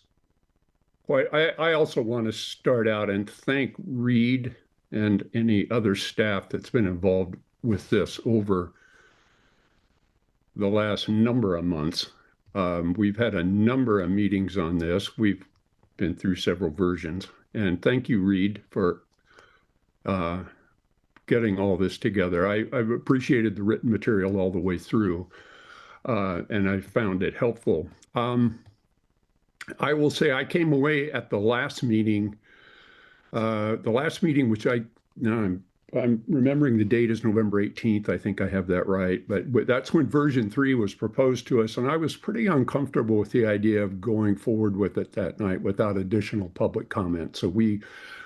quite. I also want to start out and thank Reed and any other staff that's been involved with this over the last number of months. We've had a number of meetings on this. We've been through several versions. And thank you, Reed, for getting all this together. I've appreciated the written material all the way through, and I found it helpful. I will say I came away at the last meeting, which I'm remembering the date is November 18th. I think I have that right. But that's when version 3 was proposed to us. And I was pretty uncomfortable with the idea of going forward with it that night without additional public comment. So we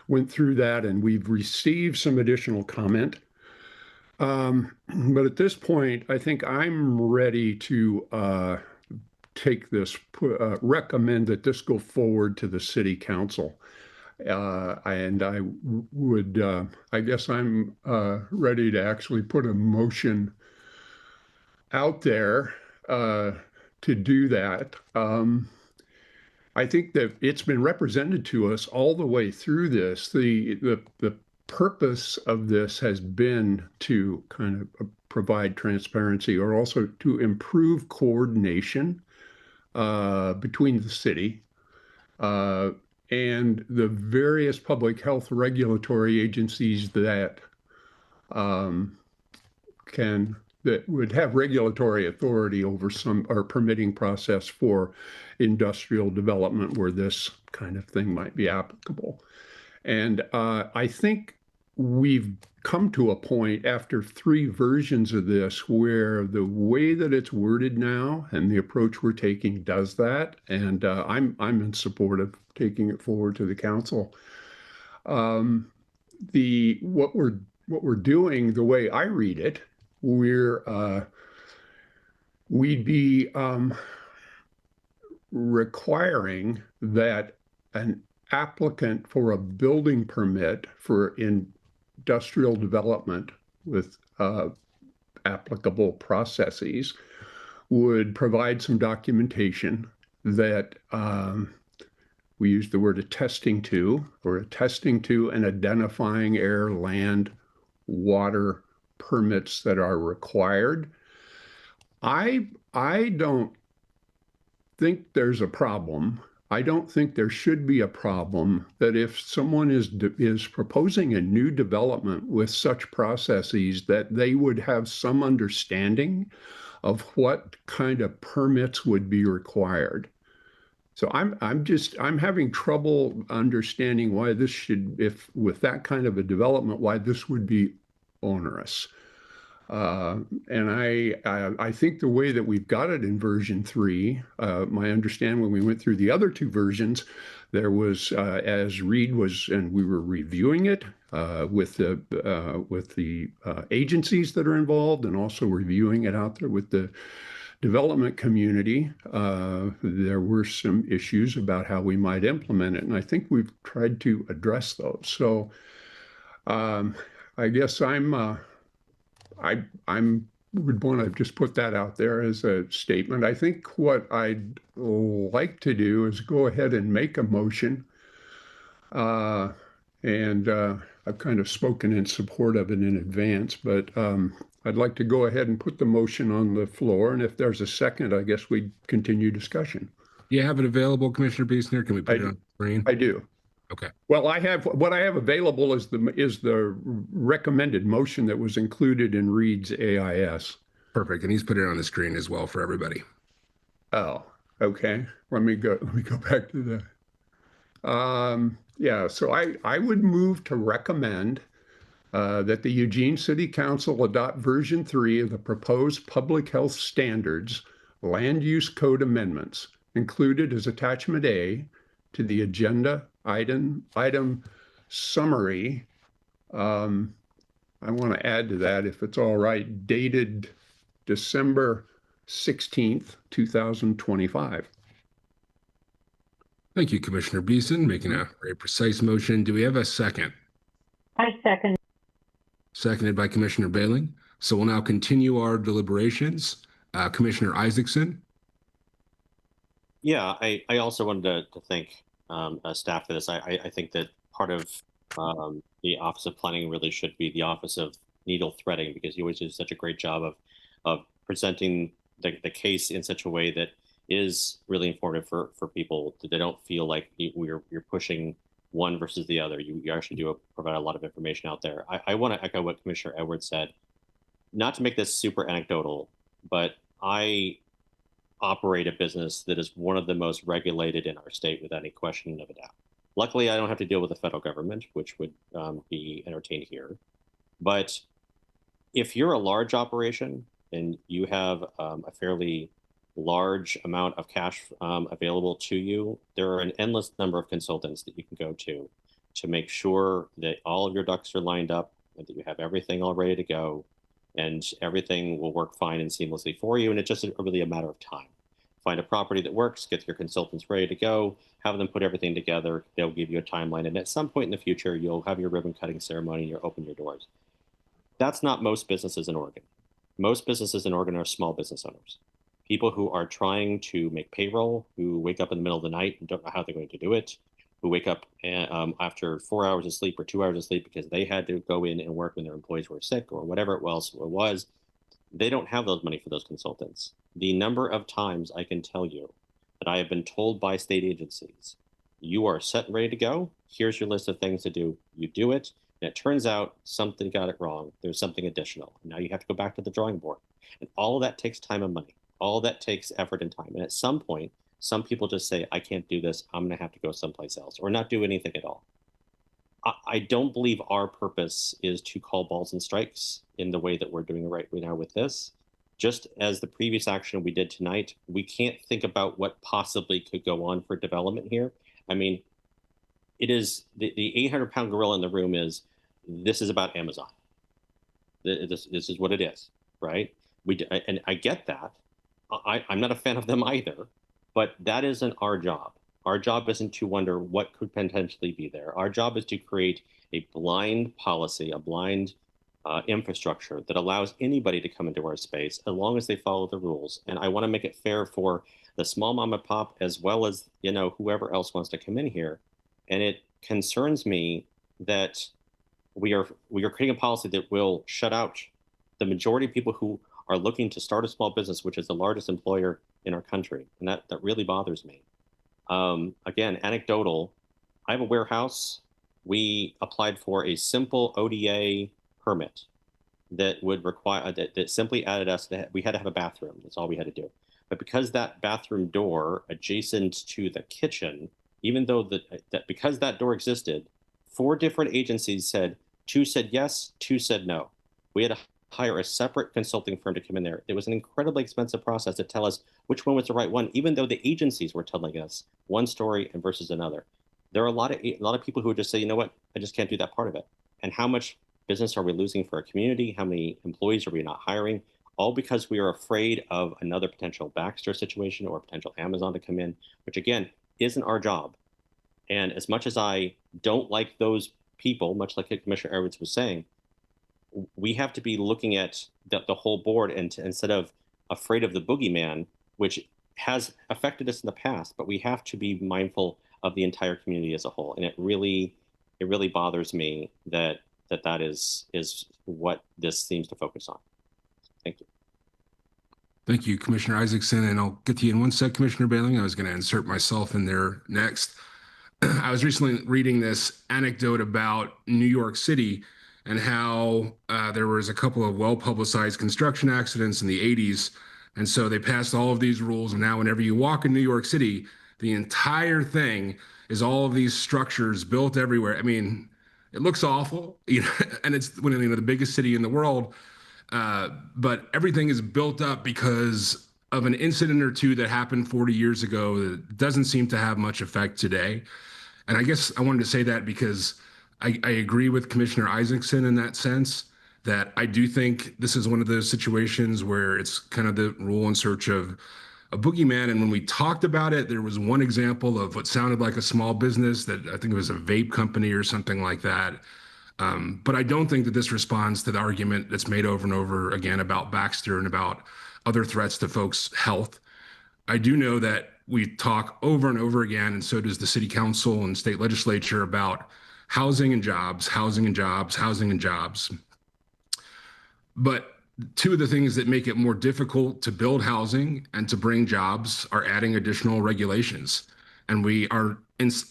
went through that, and we've received some additional comment. But at this point, I think I'm ready to take this, recommend that this go forward to the city council. And I would, I guess I'm ready to actually put a motion out there to do that. I think that it's been represented to us all the way through this. The purpose of this has been to kind of provide transparency, or also to improve coordination between the city and the various public health regulatory agencies that would have regulatory authority over or permitting process for industrial development where this kind of thing might be applicable. And I think we've come to a point after 3 versions of this where the way that it's worded now and the approach we're taking does that. And I'm in support of taking it forward to the council. What we're doing, the way I read it, we'd be requiring that an applicant for a building permit for industrial development with applicable processes would provide some documentation that we use the word attesting to and identifying air, land, water permits that are required. I don't think there's a problem. I don't think there should be a problem that if someone is proposing a new development with such processes, that they would have some understanding of what kind of permits would be required. So I'm having trouble understanding why this should, if with that kind of a development, why this would be onerous. And I think the way that we've got it in version 3, my understanding when we went through the other 2 versions, there was, as Reed was, and we were reviewing it with the agencies that are involved, and also reviewing it out there with the development community. There were some issues about how we might implement it, and I think we've tried to address those. So I guess I would want to just put that out there as a statement. I think what I'd like to do is go ahead and make a motion. I've kind of spoken in support of it in advance, but I'd like to go ahead and put the motion on the floor. And if there's a second, I guess we'd continue discussion. Do you have it available, Commissioner Biesner? Can we put it on the screen? I do. Okay. Well, what I have available is the recommended motion that was included in Reed's AIS. Perfect. And he's put it on the screen as well for everybody. Oh, okay. Let me go back to the yeah, so I would move to recommend that the Eugene City Council adopt version 3 of the proposed public health standards land use code amendments included as attachment A to the agenda item summary. I want to add to that, if it's all right, dated December 16th, 2025. Thank you, Commissioner Beeson, making a very precise motion. Do we have a second? I second. Seconded by Commissioner Bailing. So we'll now continue our deliberations. Commissioner Isaacson. Yeah, I also wanted to thank staff for this. I think that part of the Office of Planning really should be the Office of Needle Threading, because you always do such a great job of presenting the case in such a way that is really informative for people, that they don't feel like you're pushing one versus the other. You actually do provide a lot of information out there. I want to echo what Commissioner Edwards said, not to make this super anecdotal, but I operate a business that is one of the most regulated in our state without any question of a doubt. Luckily, I don't have to deal with the federal government, which would be entertained here. But if you're a large operation and you have a fairly large amount of cash available to you, there are an endless number of consultants that you can go to make sure that all of your ducks are lined up and that you have everything all ready to go and everything will work fine and seamlessly for you. And it's just really a matter of time. Find a property that works, get your consultants ready to go, have them put everything together. They'll give you a timeline. And at some point in the future, you'll have your ribbon cutting ceremony and you'll open your doors. That's not most businesses in Oregon. Most businesses in Oregon are small business owners. People who are trying to make payroll, who wake up in the middle of the night and don't know how they're going to do it, who wake up after 4 hours of sleep or 2 hours of sleep because they had to go in and work when their employees were sick or whatever it was. They don't have those money for those consultants. The number of times I can tell you that I have been told by state agencies, you are set and ready to go. Here's your list of things to do. You do it. And it turns out something got it wrong. There's something additional. Now you have to go back to the drawing board. And all of that takes time and money. All that takes effort and time. And at some point, some people just say, I can't do this. I'm going to have to go someplace else or not do anything at all. I don't believe our purpose is to call balls and strikes in the way that we're doing right now with this. Just as the previous action we did tonight, we can't think about what possibly could go on for development here. I mean, it is the 800-pound gorilla in the room is this is about Amazon. This is what it is, right? And I get that. I'm not a fan of them either, but that isn't our job. Our job isn't to wonder what could potentially be there. Our job is to create a blind policy, a blind infrastructure that allows anybody to come into our space as long as they follow the rules. And I want to make it fair for the small mom and pop as well as, whoever else wants to come in here. And it concerns me that we are creating a policy that will shut out the majority of people who are looking to start a small business, which is the largest employer in our country. And that really bothers me. Again, anecdotal, I have a warehouse. We applied for a simple ODA permit that would require, that simply added us that we had to have a bathroom. That's all we had to do. But because that bathroom door adjacent to the kitchen, even though because that door existed, 4 different agencies said, 2 said yes, 2 said no. We had to hire a separate consulting firm to come in there. It was an incredibly expensive process to tell us which one was the right one, even though the agencies were telling us one story and versus another. There are a lot of people who would just say, you know what, I just can't do that part of it. And how much business are we losing for our community? How many employees are we not hiring? All because we are afraid of another potential Baxter situation or potential Amazon to come in, which again, isn't our job. And as much as I don't like those people, much like Commissioner Edwards was saying, we have to be looking at the whole board and instead of afraid of the boogeyman, which has affected us in the past, but we have to be mindful of the entire community as a whole. And it really bothers me that is what this seems to focus on. Thank you. Thank you, Commissioner Isaacson, and I'll get to you in one sec, Commissioner Bailey. I was going to insert myself in there next. I was recently reading this anecdote about New York City and how there was a couple of well-publicized construction accidents in the 80s. And so they passed all of these rules. And now whenever you walk in New York City, the entire thing is all of these structures built everywhere. I mean, it looks awful, and it's one of the biggest city in the world. But everything is built up because of an incident or two that happened 40 years ago that doesn't seem to have much effect today. And I guess I wanted to say that because I agree with Commissioner Isaacson in that sense, that I do think this is one of those situations where it's kind of the rule in search of a boogeyman. And when we talked about it, there was one example of what sounded like a small business that I think it was a vape company or something like that. But I don't think that this responds to the argument that's made over and over again about Baxter and about other threats to folks' health. I do know that we talk over and over again, and so does the city council and state legislature, about housing and jobs, housing and jobs, housing and jobs. But two of the things that make it more difficult to build housing and to bring jobs are adding additional regulations. And we are,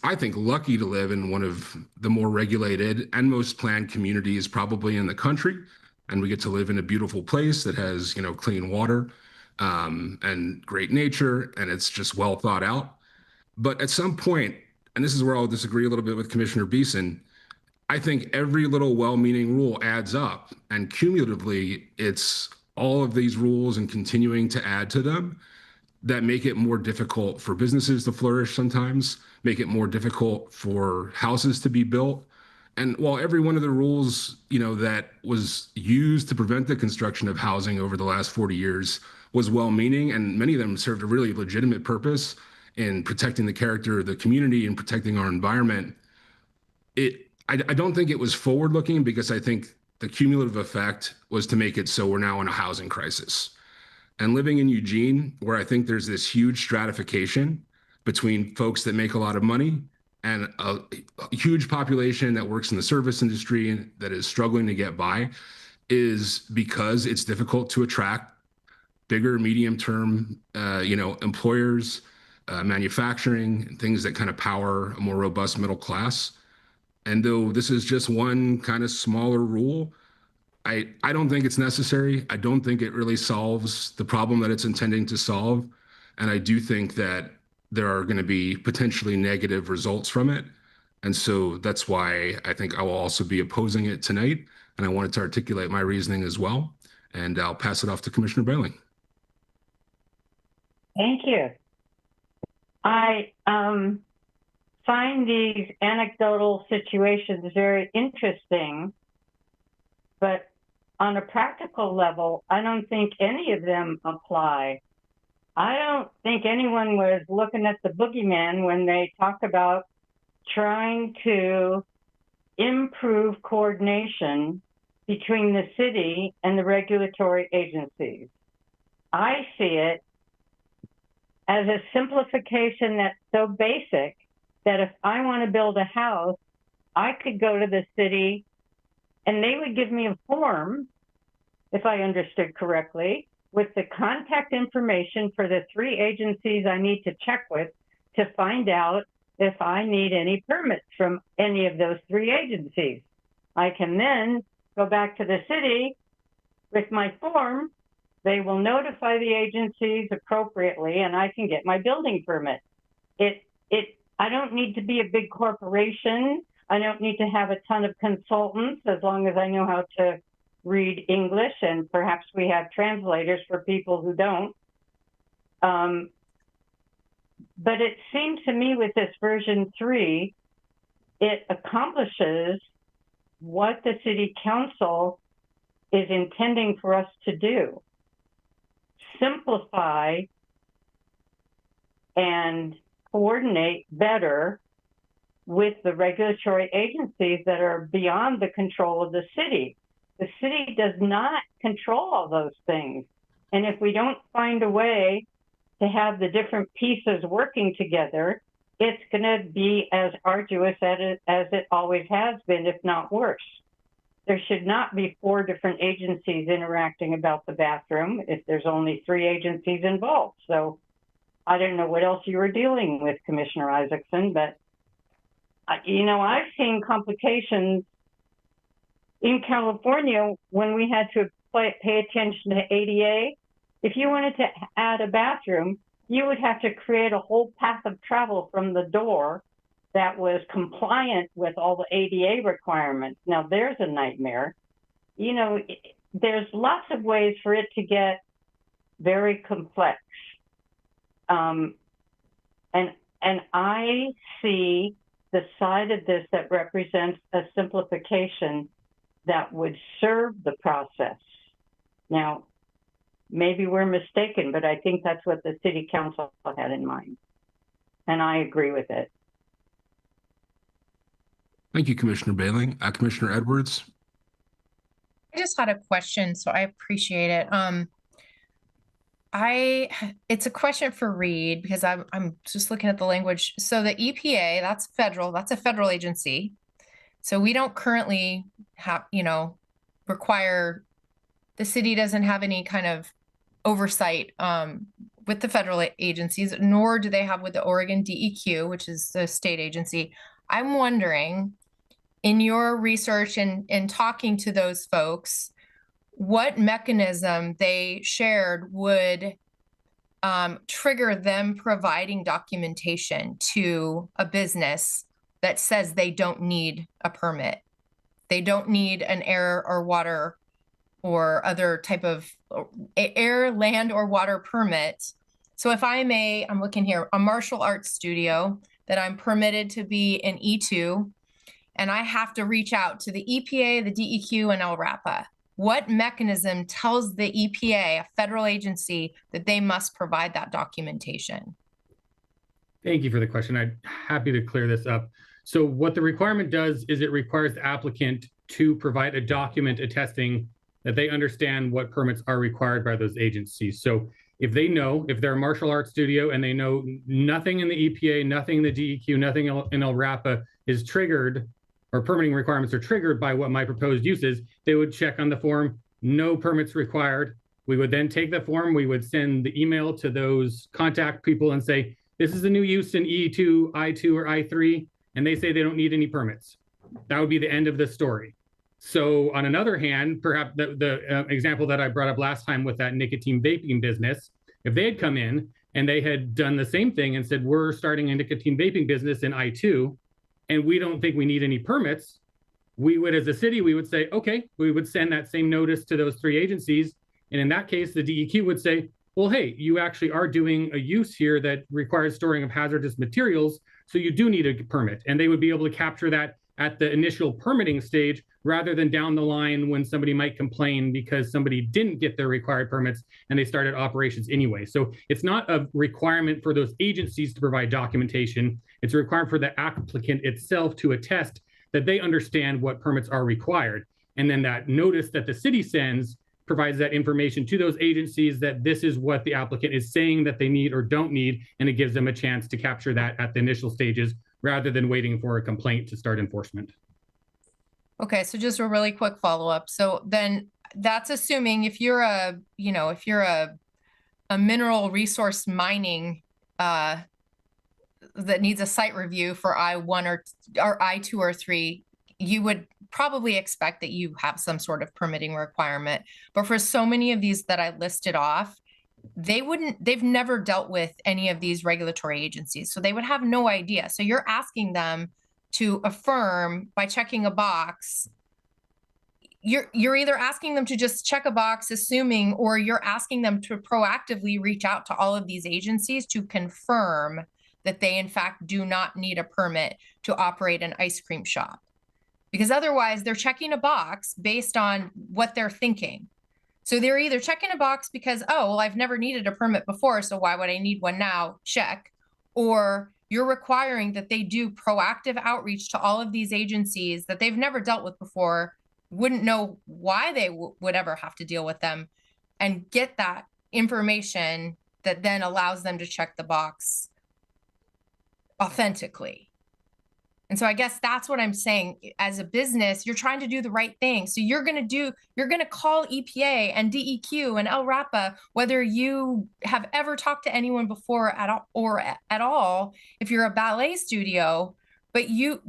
I think, lucky to live in one of the more regulated and most planned communities probably in the country. And we get to live in a beautiful place that has, clean water and great nature, and it's just well thought out. But at some point, and this is where I'll disagree a little bit with Commissioner Beeson, I think every little well-meaning rule adds up, and cumulatively, it's all of these rules and continuing to add to them that make it more difficult for businesses to flourish sometimes, make it more difficult for houses to be built. And while every one of the rules, that was used to prevent the construction of housing over the last 40 years was well-meaning, and many of them served a really legitimate purpose in protecting the character of the community and protecting our environment, I don't think it was forward-looking, because I think the cumulative effect was to make it so we're now in a housing crisis. And living in Eugene, where I think there's this huge stratification between folks that make a lot of money and a huge population that works in the service industry and that is struggling to get by, is because it's difficult to attract bigger medium-term, employers, manufacturing, things that kind of power a more robust middle class. And though this is just one kind of smaller rule, I don't think it's necessary. I don't think it really solves the problem that it's intending to solve. And I do think that there are going to be potentially negative results from it. And so that's why I think I will also be opposing it tonight. And I wanted to articulate my reasoning as well. And I'll pass it off to Commissioner Bailey. Thank you. I find these anecdotal situations very interesting, but on a practical level, I don't think any of them apply. I don't think anyone was looking at the boogeyman when they talk about trying to improve coordination between the city and the regulatory agencies. I see it as a simplification that's so basic that if I want to build a house, I could go to the city and they would give me a form, if I understood correctly, with the contact information for the 3 agencies I need to check with to find out if I need any permits from any of those 3 agencies. I can then go back to the city with my form. They will notify the agencies appropriately, and I can get my building permit. I don't need to be a big corporation. I don't need to have a ton of consultants, as long as I know how to read English, and perhaps we have translators for people who don't. But it seemed to me with this version 3, it accomplishes what the city council is intending for us to do. Simplify and coordinate better with the regulatory agencies that are beyond the control of the city. The city does not control all those things. And if we don't find a way to have the different pieces working together, it's going to be as arduous as it always has been, if not worse. There should not be 4 different agencies interacting about the bathroom if there's only 3 agencies involved. So I don't know what else you were dealing with, Commissioner Isaacson, but you know, I've seen complications in California when we had to pay attention to ADA. If you wanted to add a bathroom, you would have to create a whole path of travel from the door that was compliant with all the ADA requirements. Now, there's a nightmare. You know, there's lots of ways for it to get very complex. And I see the side of this that represents a simplification that would serve the process. Now, maybe we're mistaken, but I think that's what the city council had in mind. And I agree with it. Thank you, Commissioner Bailing. Commissioner Edwards. I just had a question, so I appreciate it. It's a question for Reed because I'm just looking at the language. So the EPA, that's federal, that's a federal agency. So we don't currently have, you know, require, the city doesn't have any kind of oversight with the federal agencies, nor do they have with the Oregon DEQ, which is the state agency. I'm wondering, in your research and talking to those folks, what mechanism they shared would trigger them providing documentation to a business that says they don't need a permit. They don't need an air or water or other type of air, land, or water permit. So if I'm looking here, a martial arts studio that I'm permitted to be in E2, and I have to reach out to the EPA, the DEQ, and LRAPA. What mechanism tells the EPA, a federal agency, that they must provide that documentation? Thank you for the question. I'm happy to clear this up. So what the requirement does is it requires the applicant to provide a document attesting that they understand what permits are required by those agencies. So if they know, if they're a martial arts studio and they know nothing in the EPA, nothing in the DEQ, nothing in LRAPA is triggered, or permitting requirements are triggered by what my proposed use is, they would check on the form, no permits required. We would then take the form, we would send the email to those contact people and say, this is a new use in E2, I2, or I3, and they say they don't need any permits. That would be the end of the story. So on another hand, perhaps the example that I brought up last time with that nicotine vaping business, if they had come in and they had done the same thing and said, we're starting a nicotine vaping business in I2, and we don't think we need any permits, we would, as a city, we would say, okay, we would send that same notice to those 3 agencies. And in that case, the DEQ would say, well, hey, you actually are doing a use here that requires storing of hazardous materials, so you do need a permit. And they would be able to capture that at the initial permitting stage rather than down the line when somebody might complain because somebody didn't get their required permits and they started operations anyway. So it's not a requirement for those agencies to provide documentation. It's a requirement for the applicant itself to attest that they understand what permits are required. And then that notice that the city sends provides that information to those agencies that this is what the applicant is saying that they need or don't need, and it gives them a chance to capture that at the initial stages rather than waiting for a complaint to start enforcement. Okay, so just a really quick follow-up. So then that's assuming if you're a, you know, if you're a mineral resource mining that needs a site review for I1 or I2 or 3, you would probably expect that you have some sort of permitting requirement. But for so many of these that I listed off, they've never dealt with any of these regulatory agencies. So they would have no idea. So you're asking them to affirm by checking a box, you're either asking them to just check a box assuming, or you're asking them to proactively reach out to all of these agencies to confirm that they in fact do not need a permit to operate an ice cream shop. Because otherwise they're checking a box based on what they're thinking. So they're either checking a box because, oh, well, I've never needed a permit before, so why would I need one now? Check. Or you're requiring that they do proactive outreach to all of these agencies that they've never dealt with before, wouldn't know why they would ever have to deal with them, and get that information that then allows them to check the box authentically. And so I guess that's what I'm saying. As a business, you're trying to do the right thing. So you're going to call EPA and DEQ and LRAPA, whether you have ever talked to anyone before at all, if you're a ballet studio, but you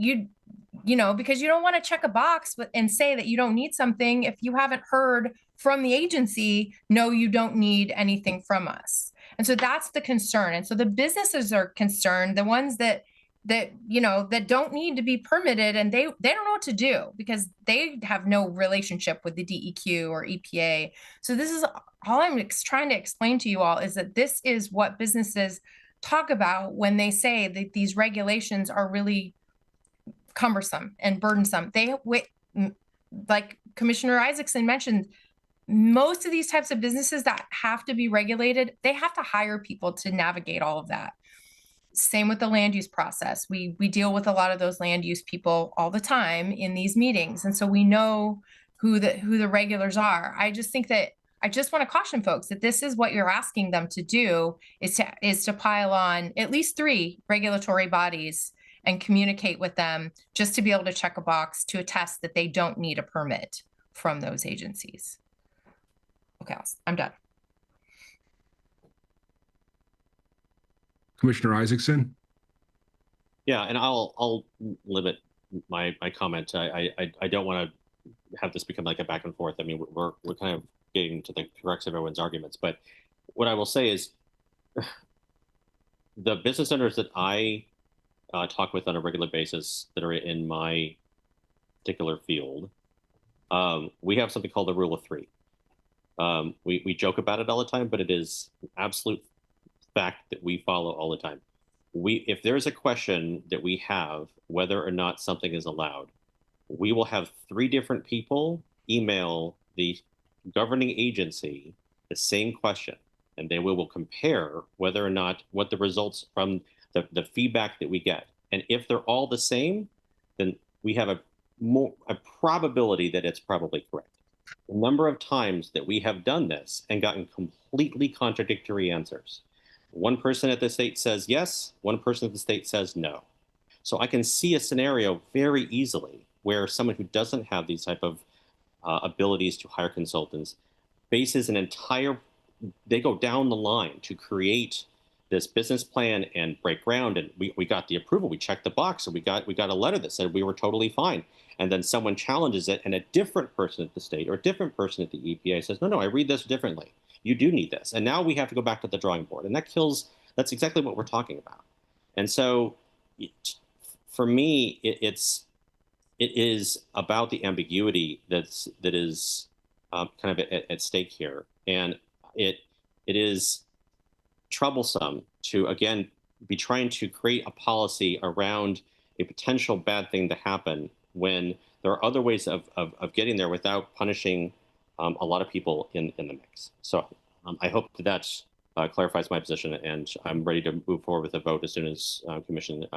know, because you don't want to check a box and say that you don't need something if you haven't heard from the agency, no, you don't need anything from us. And so that's the concern. And so the businesses are concerned, the ones that don't need to be permitted, and they don't know what to do because they have no relationship with the DEQ or EPA. So this is all I'm trying to explain to you all, is that this is what businesses talk about when they say that these regulations are really cumbersome and burdensome. Like Commissioner Isaacson mentioned, most of these types of businesses that have to be regulated, they have to hire people to navigate all of that. Same with the land use process. We deal with a lot of those land use people all the time in these meetings. And so we know who the regulars are. I just think that I just want to caution folks that this is what you're asking them to do, is to pile on at least 3 regulatory bodies and communicate with them just to be able to check a box to attest that they don't need a permit from those agencies. Okay, I'm done. Commissioner Isaacson? Yeah, and I'll limit my comment. I don't want to have this become like a back and forth. I mean, we're kind of getting to the crux of everyone's arguments. But what I will say is, the business owners that I talk with on a regular basis that are in my particular field, we have something called the rule of 3. We joke about it all the time, but it is absolute fact that we follow all the time. If there's a question that we have whether or not something is allowed, we will have 3 different people email the governing agency the same question, and then we will compare whether or not what the results from the feedback that we get. And if they're all the same, then we have a probability that it's probably correct. The number of times that we have done this and gotten completely contradictory answers. One person at the state says yes, one person at the state says no. So I can see a scenario very easily where someone who doesn't have these type of abilities to hire consultants bases an entire, they go down the line to create this business plan and break ground. And we got the approval, we checked the box, and we got a letter that said we were totally fine. And then someone challenges it, and a different person at the state or a different person at the EPA says, no, I read this differently. You do need this. And now we have to go back to the drawing board. And that's exactly what we're talking about. And so for me, it is about the ambiguity that is kind of at stake here. And it is troublesome to, again, be trying to create a policy around a potential bad thing to happen when there are other ways of getting there without punishing a lot of people in the mix. So I hope that clarifies my position, and I'm ready to move forward with a vote as soon as Commissioner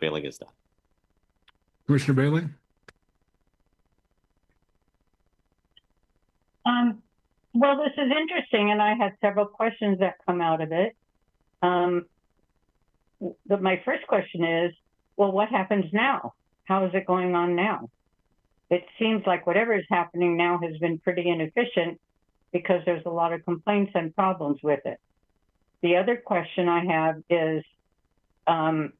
Bailing is done. Commissioner Bailing? Well, this is interesting, and I had several questions that come out of it. But my first question is, well, what happens now? How is it going on now? It seems like whatever is happening now has been pretty inefficient because there's a lot of complaints and problems with it. The other question I have is, not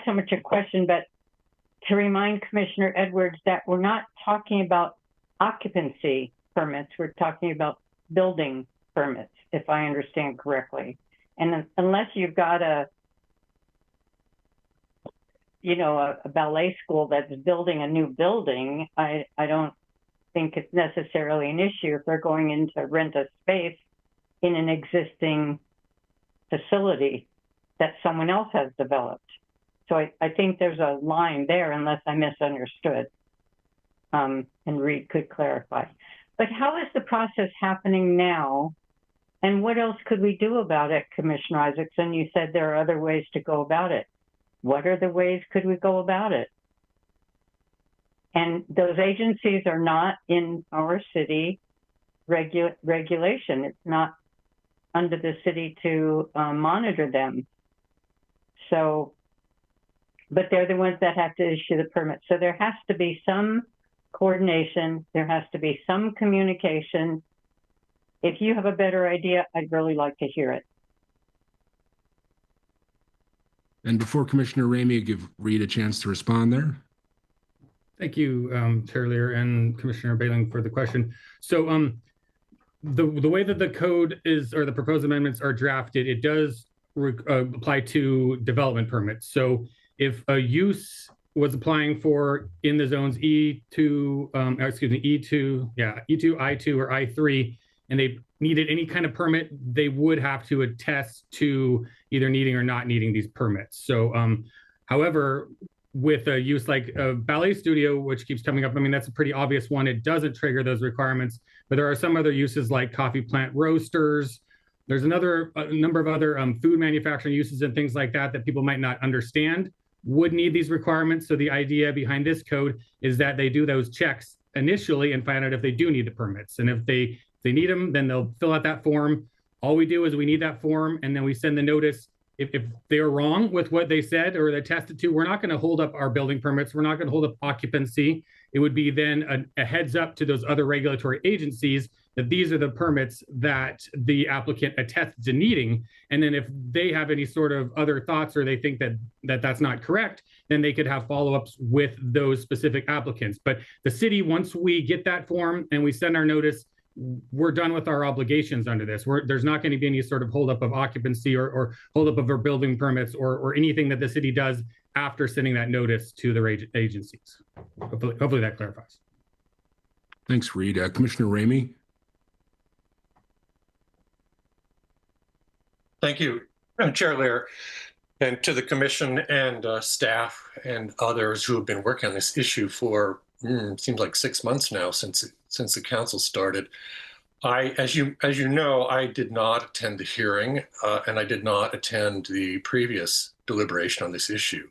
so much a question, but to remind Commissioner Edwards that we're not talking about occupancy permits, we're talking about building permits, if I understand correctly. And unless you've got a ballet school that's building a new building, I don't think it's necessarily an issue if they're going in to rent a space in an existing facility that someone else has developed. So I think there's a line there, unless I misunderstood. And Reed could clarify. But how is the process happening now? And what else could we do about it, Commissioner Isaacson? You said there are other ways to go about it. What are the ways could we go about it? And those agencies are not in our city regulation. It's not under the city to monitor them. So, but they're the ones that have to issue the permit. So there has to be some coordination. There has to be some communication. If you have a better idea, I'd really like to hear it. And before Commissioner Ramey, give Reed a chance to respond there. Thank you, Chair Lear and Commissioner Bailing for the question. So the way that the code is, or the proposed amendments are drafted, it does apply to development permits. So if a use was applying for in the zones E2, E2, I2, or I3, and they needed any kind of permit, they would have to attest to either needing or not needing these permits. So, however, with a use like a ballet studio, which keeps coming up, I mean, that's a pretty obvious one. It doesn't trigger those requirements, but there are some other uses like coffee plant roasters. There's a number of other food manufacturing uses and things like that that people might not understand would need these requirements. So the idea behind this code is that they do those checks initially and find out if they do need the permits. And if they need them, then they'll fill out that form. All we do is we need that form, and then we send the notice. If they are wrong with what they said or they attested to, we're not going to hold up our building permits. We're not going to hold up occupancy. It would be then a heads up to those other regulatory agencies that these are the permits that the applicant attests to needing. And then if they have any sort of other thoughts or they think that that's not correct, then they could have follow-ups with those specific applicants. But the city, once we get that form and we send our notice, we're done with our obligations under this. There's not going to be any sort of holdup of occupancy or holdup of our building permits or anything that the city does after sending that notice to the agencies. Hopefully that clarifies. Thanks, Reed. Commissioner Ramey. Thank you, Chair Lear, and to the commission and staff and others who have been working on this issue for seems like 6 months now since the council started. As you know, I did not attend the hearing and I did not attend the previous deliberation on this issue.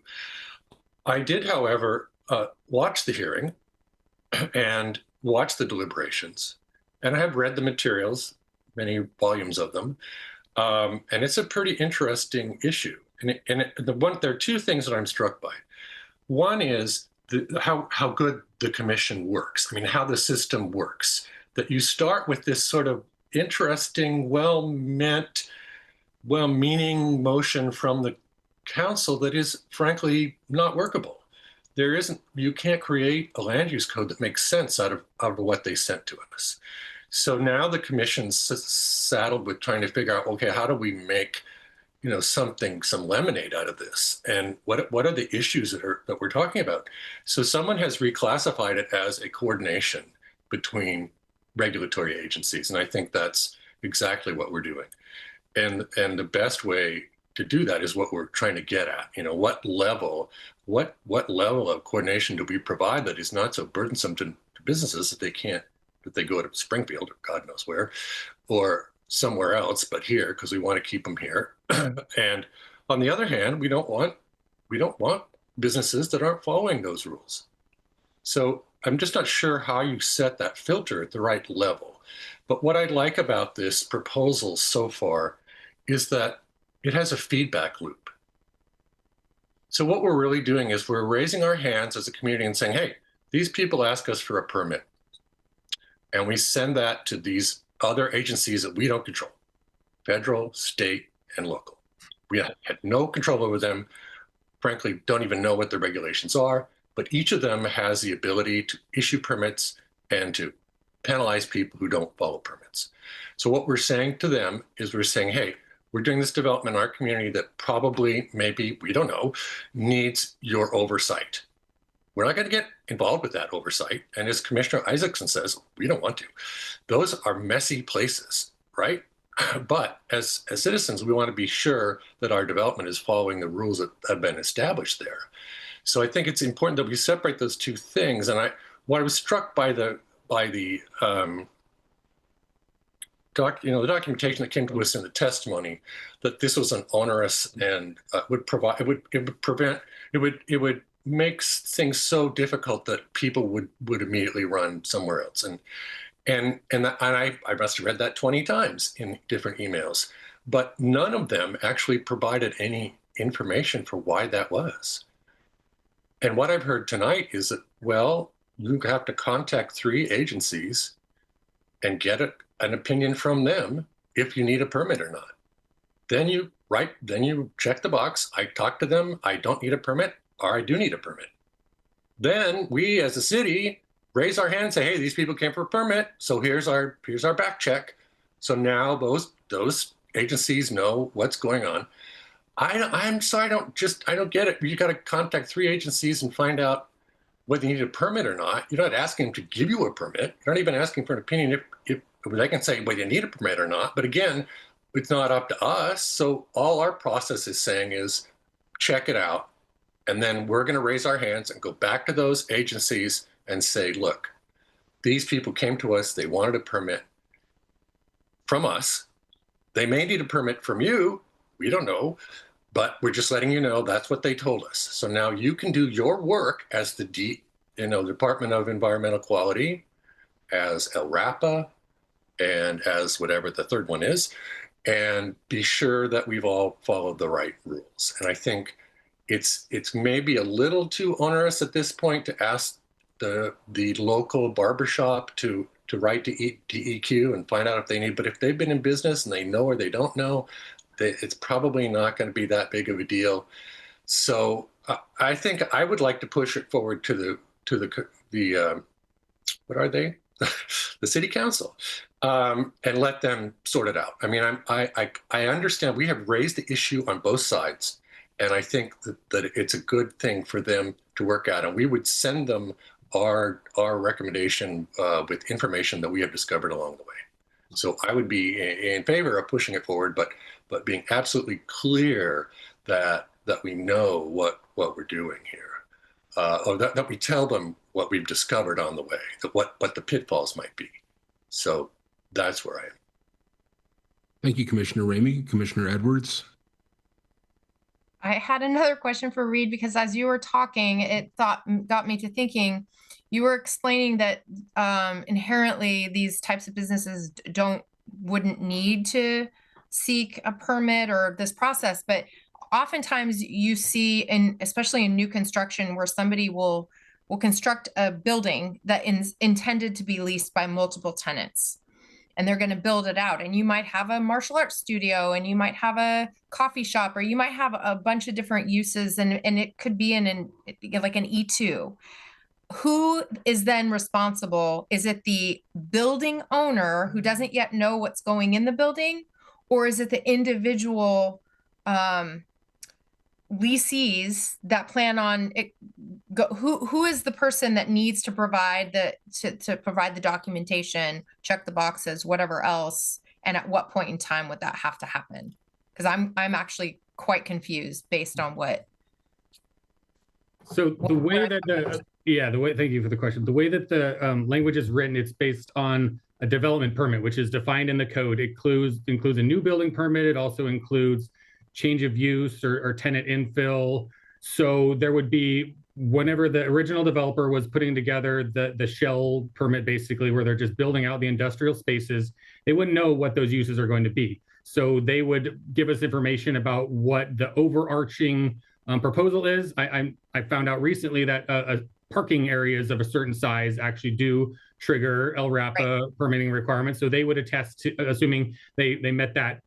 I did, however, watch the hearing and watch the deliberations, and I have read the materials, many volumes of them, and it's a pretty interesting issue. And there are two things that I'm struck by. One is how good the commission works. I mean, how the system works. That you start with this sort of interesting, well-meant, well-meaning motion from the council that is frankly not workable. You can't create a land use code that makes sense out of what they sent to us. So now the commission's saddled with trying to figure out, okay, how do we make some lemonade out of this? And what are the issues that we're talking about? So someone has reclassified it as a coordination between regulatory agencies. And I think that's exactly what we're doing. And the best way to do that is what we're trying to get at. What level of coordination do we provide that is not so burdensome to businesses that they go to Springfield or God knows where, or somewhere else, but here, because we want to keep them here. And on the other hand, we don't want businesses that aren't following those rules. So I'm just not sure how you set that filter at the right level. But what I like about this proposal so far is that it has a feedback loop. So what we're really doing is we're raising our hands as a community and saying, hey, these people ask us for a permit. And we send that to these other agencies that we don't control, federal, state, and local. We had no control over them, frankly, don't even know what the regulations are, but each of them has the ability to issue permits and to penalize people who don't follow permits. So what we're saying to them is we're saying, hey, we're doing this development in our community that probably, maybe, we don't know, needs your oversight. We're not going to get involved with that oversight. And as Commissioner Isaacson says, we don't want to. Those are messy places, right? But as citizens, we want to be sure that our development is following the rules that have been established there. So I think it's important that we separate those two things. And what I was struck by the documentation that came to us in the testimony, that this was an onerous and it would make things so difficult that people would immediately run somewhere else. And I must have read that 20 times in different emails, but none of them actually provided any information for why that was. And what I've heard tonight is that, well, you have to contact 3 agencies and get an opinion from them if you need a permit or not. Then you check the box. I talk to them. I don't need a permit, or I do need a permit. Then we, as a city, raise our hand and say, hey, these people came for a permit, so here's our back check. So now those agencies know what's going on. I'm sorry, I don't get it. You got to contact 3 agencies and find out whether you need a permit or not. You're not asking them to give you a permit. You're not even asking for an opinion if they can say whether you need a permit or not. But again, it's not up to us. So all our process is saying is check it out. And then we're going to raise our hands and go back to those agencies and say, look, these people came to us. They wanted a permit from us. They may need a permit from you. We don't know. But we're just letting you know that's what they told us. So now you can do your work as the Department of Environmental Quality, as LRAPA, and as whatever the third one is, and be sure that we've all followed the right rules. And I think it's maybe a little too onerous at this point to ask the local barbershop to write to DEQ and find out if they need. But if they've been in business and they know or they don't know, it's probably not going to be that big of a deal. So I think I would like to push it forward to the what are they? The city council, and let them sort it out. I mean, I understand we have raised the issue on both sides, and I think that it's a good thing for them to work out. And we would send them our recommendation with information that we have discovered along the way. So I would be in favor of pushing it forward, but being absolutely clear that we know what we're doing here, or that we tell them what we've discovered on the way, what the pitfalls might be. So that's where I am. Thank you, Commissioner Ramey. Commissioner Edwards. I had another question for Reed, because as you were talking, it got me to thinking. You were explaining that inherently these types of businesses wouldn't need to seek a permit or this process, but oftentimes you see, especially in new construction, where somebody will construct a building that is intended to be leased by multiple tenants. And they're going to build it out. And you might have a martial arts studio, and you might have a coffee shop, or you might have a bunch of different uses, and it could be like an E2. Who is then responsible? Is it the building owner who doesn't yet know what's going in the building? Or is it the individual leasees that plan on it? Who is the person that needs to provide the documentation, check the boxes, whatever else, and at what point in time would that have to happen? Because I'm actually quite confused based on what. So the way that thank you for the question. The way that the language is written, it's based on a development permit, which is defined in the code. It includes a new building permit. It also includes change of use or tenant infill. So there would be, whenever the original developer was putting together the shell permit, basically, where they're just building out the industrial spaces, they wouldn't know what those uses are going to be. So they would give us information about what the overarching proposal is. I found out recently that parking areas of a certain size actually do trigger LRAPA permitting requirements. So they would attest to, assuming they met that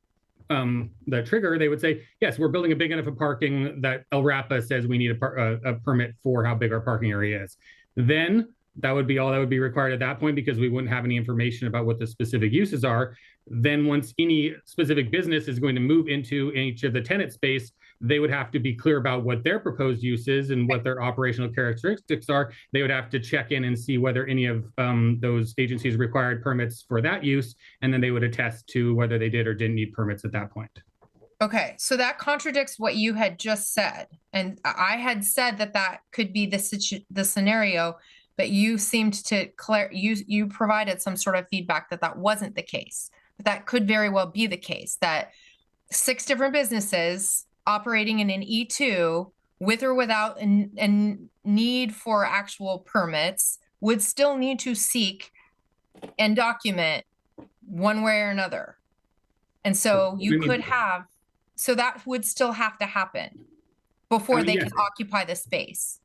the trigger, they would say, yes, we're building a big enough of parking that LRAPA says we need a permit for how big our parking area is. Then That would be all that would be required at that point, because we wouldn't have any information about what the specific uses are. Then once any specific business is going to move into each of the tenant space, they would have to be clear about what their proposed use is and what their operational characteristics are. They would have to check in and see whether any of those agencies required permits for that use, and then they would attest to whether they did or didn't need permits at that point. Okay, so that contradicts what you had just said. And I had said that that could be the scenario, but you seemed to you provided some sort of feedback that that wasn't the case. But that could very well be the case, that 6 different businesses operating in an E2 with or without a need for actual permits would still need to seek and document one way or another. And so you could have, so that would still have to happen before they yes. can occupy the space.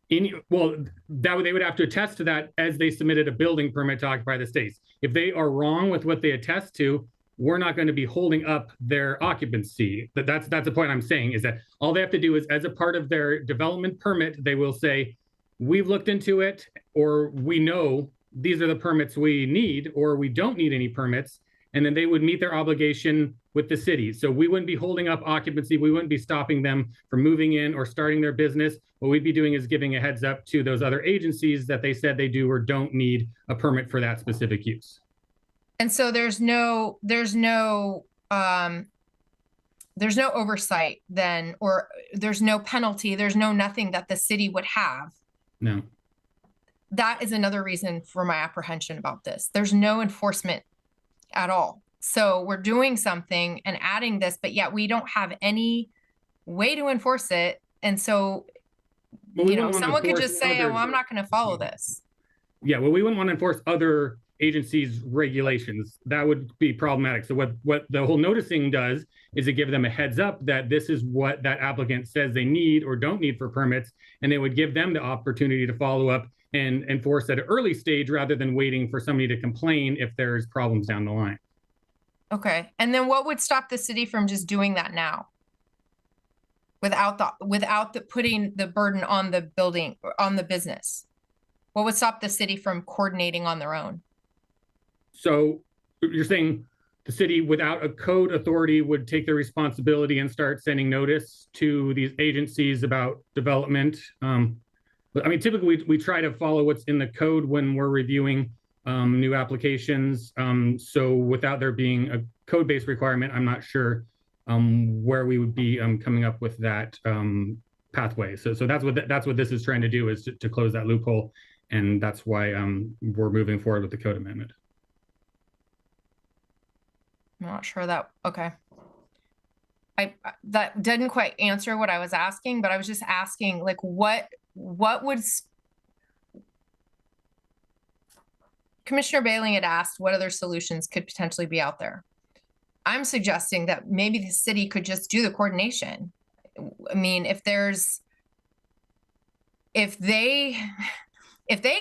Well, they would have to attest to that as they submitted a building permit to occupy the space. If they are wrong with what they attest to, we're not going to be holding up their occupancy. That's the point I'm saying, is that all they have to do is, as a part of their development permit, they will say, we've looked into it, or we know these are the permits we need, or we don't need any permits. And then they would meet their obligation with the city. So we wouldn't be holding up occupancy. We wouldn't be stopping them from moving in or starting their business. What we'd be doing is giving a heads up to those other agencies that they said they do or don't need a permit for that specific use. And so there's no oversight then, or there's no penalty, there's no nothing that the city would have. No. That is another reason for my apprehension about this. There's no enforcement at all. So we're doing something and adding this, but yet we don't have any way to enforce it. And so, someone could just say, oh, well, I'm not going to follow this. Yeah, well, we wouldn't want to enforce other agencies' regulations. That would be problematic. So what the whole noticing does is it gives them a heads up that this is what that applicant says they need or don't need for permits, and it would give them the opportunity to follow up and enforce at an early stage rather than waiting for somebody to complain if there's problems down the line. Okay. And then what would stop the city from just doing that now? Without the putting the burden on the building, on the business? What would stop the city from coordinating on their own? So you're saying the city without a code authority would take the responsibility and start sending notice to these agencies about development? But I mean, typically we try to follow what's in the code when we're reviewing new applications. So without there being a code-based requirement, I'm not sure where we would be coming up with that pathway. So that's what this is trying to do, is to close that loophole, and that's why we're moving forward with the code amendment. I'm not sure that, okay. That didn't quite answer what I was asking, but I was just asking, like, what would Commissioner Bailey had asked what other solutions could potentially be out there. I'm suggesting that maybe the city could just do the coordination. I mean, if they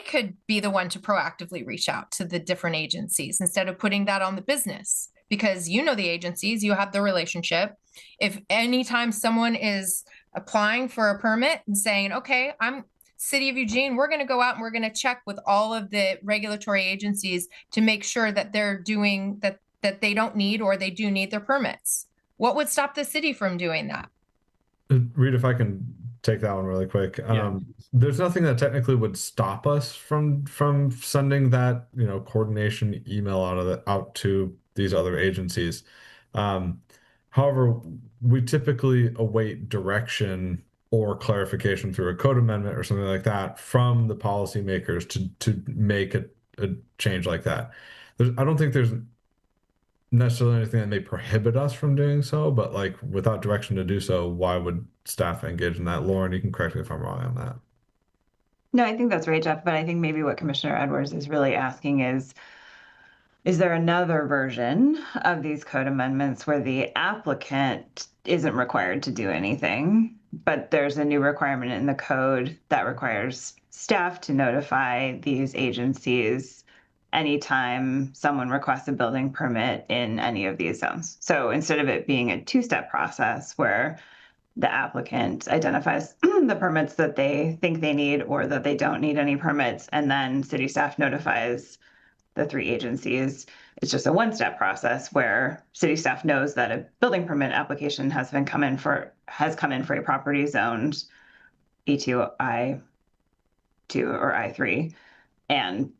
could be the one to proactively reach out to the different agencies instead of putting that on the business, because you know the agencies, you have the relationship. If anytime someone is applying for a permit and saying, okay, I'm City of Eugene, we're going to go out and we're going to check with all of the regulatory agencies to make sure that they're doing that they don't need or they do need their permits. What would stop the city from doing that? Reed, if I can take that one really quick. Yeah. There's nothing that technically would stop us from sending that, coordination email out to these other agencies. However, we typically await direction or clarification through a code amendment or something like that from the policymakers to make a change like that. I don't think there's necessarily anything that may prohibit us from doing so, but like without direction to do so, why would staff engage in that? Lauren, you can correct me if I'm wrong on that. No, I think that's right, Jeff, but I think maybe what Commissioner Edwards is really asking is there another version of these code amendments where the applicant isn't required to do anything, but there's a new requirement in the code that requires staff to notify these agencies anytime someone requests a building permit in any of these zones. So instead of it being a two-step process where the applicant identifies the permits that they think they need or that they don't need any permits, and then city staff notifies the 3 agencies. It's just a one-step process where city staff knows that a building permit application has come in for a property zoned E2, I2, or I3, and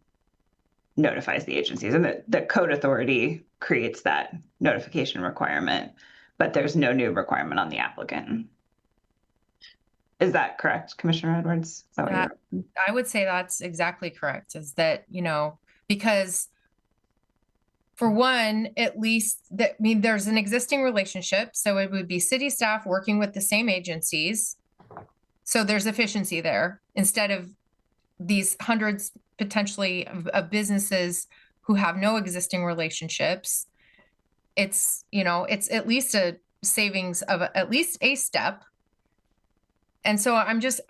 notifies the agencies. And the code authority creates that notification requirement, but there's no new requirement on the applicant. Is that correct, Commissioner Edwards? Is that what you're... I would say that's exactly correct, is that, because for one, at least that, I mean, there's an existing relationship. So it would be city staff working with the same agencies. So there's efficiency there instead of these hundreds potentially of businesses who have no existing relationships. It's, it's at least a savings of at least a step. And so I'm just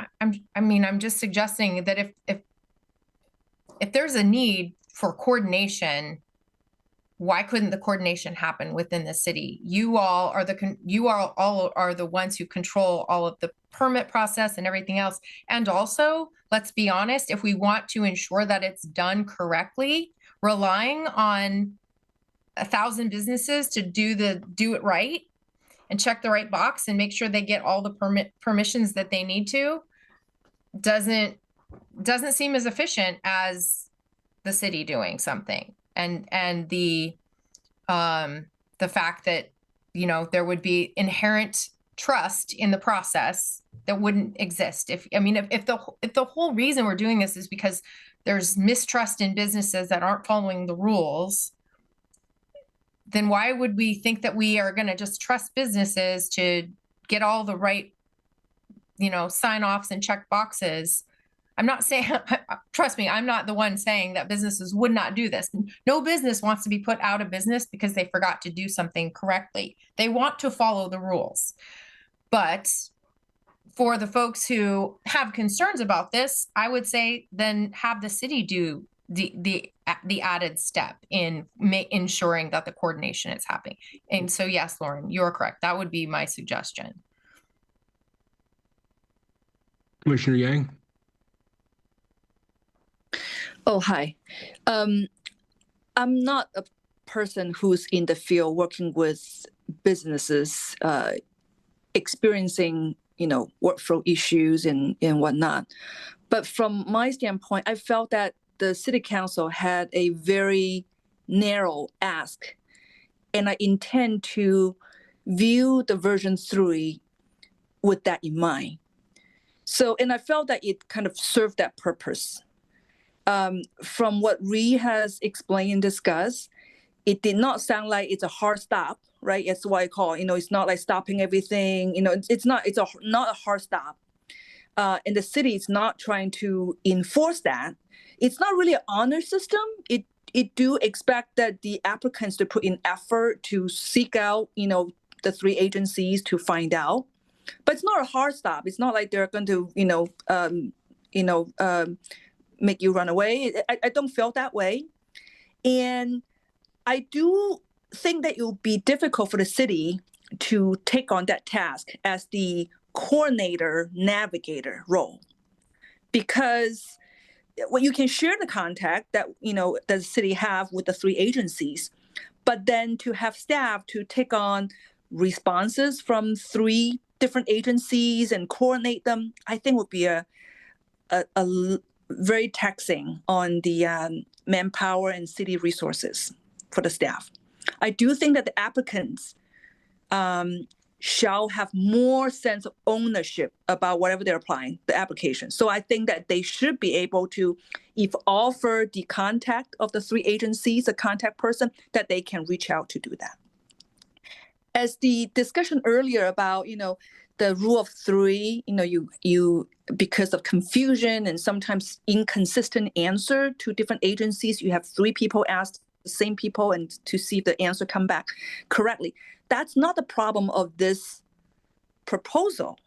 suggesting that if there's a need for coordination, why couldn't the coordination happen within the city? You all are the ones who control all of the permit process and everything else. And also, let's be honest, if we want to ensure that it's done correctly, relying on 1,000 businesses to do it right and check the right box and make sure they get all the permissions that they need to doesn't seem as efficient as the city doing something. And the fact that, there would be inherent trust in the process that wouldn't exist. If the whole reason we're doing this is because there's mistrust in businesses that aren't following the rules, then why would we think that we are going to just trust businesses to get all the right, sign offs and check boxes? I'm not saying, trust me, I'm not the one saying that businesses would not do this. No business wants to be put out of business because they forgot to do something correctly. They want to follow the rules. But for the folks who have concerns about this, I would say then have the city do the added step in ensuring that the coordination is happening. And so, yes, Lauren, you're correct. That would be my suggestion. Commissioner Yang? Oh, hi. I'm not a person who's in the field working with businesses, experiencing, workflow issues and whatnot. But from my standpoint, I felt that the city council had a very narrow ask, and I intend to view the version 3 with that in mind. So, and I felt that it kind of served that purpose. From what Ree has explained and discussed, it did not sound like it's a hard stop, right? That's why I call it, it's not like stopping everything. It's not a hard stop. And the city is not trying to enforce that. It's not really an honor system. It do expect that the applicants to put in effort to seek out, the 3 agencies to find out. But it's not a hard stop. It's not like they're going to, make you run away. I don't feel that way. And I do think that it will be difficult for the city to take on that task as the coordinator, navigator role. Because you can share the contact that, the city have with the 3 agencies, but then to have staff to take on responses from 3 different agencies and coordinate them, I think would be a very taxing on the manpower and city resources for the staff. I do think that the applicants shall have more sense of ownership about whatever they're applying, the application. So I think that they should be able to, if offer the contact of the 3 agencies, a contact person, that they can reach out to do that. As the discussion earlier about, the rule of 3, you because of confusion and sometimes inconsistent answer to different agencies, you have 3 people ask the same people and to see if the answer come back correctly. That's not the problem of this proposal.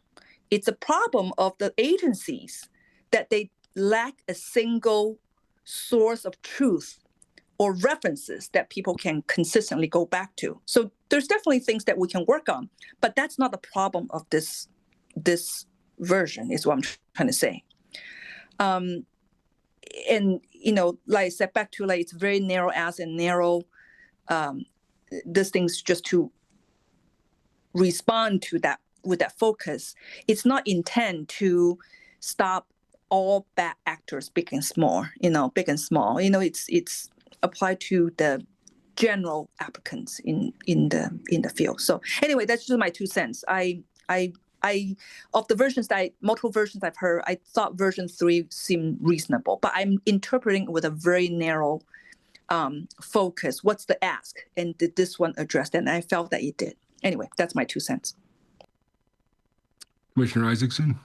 It's a problem of the agencies that they lack a single source of truth or references that people can consistently go back to. So there's definitely things that we can work on, but that's not the problem of this version, is what I'm trying to say. And like I said, back to like it's very narrow as and narrow. This thing's just to respond to that with that focus. It's not intent to stop all bad actors, big and small. Big and small. It's applied to the general applicants in the field. So anyway, that's just my 2 cents. I of the versions multiple versions I've heard, I thought version 3 seemed reasonable, but I'm interpreting with a very narrow focus. What's the ask? And did this one address that? And I felt that it did. Anyway, that's my 2 cents. Commissioner Isaacson?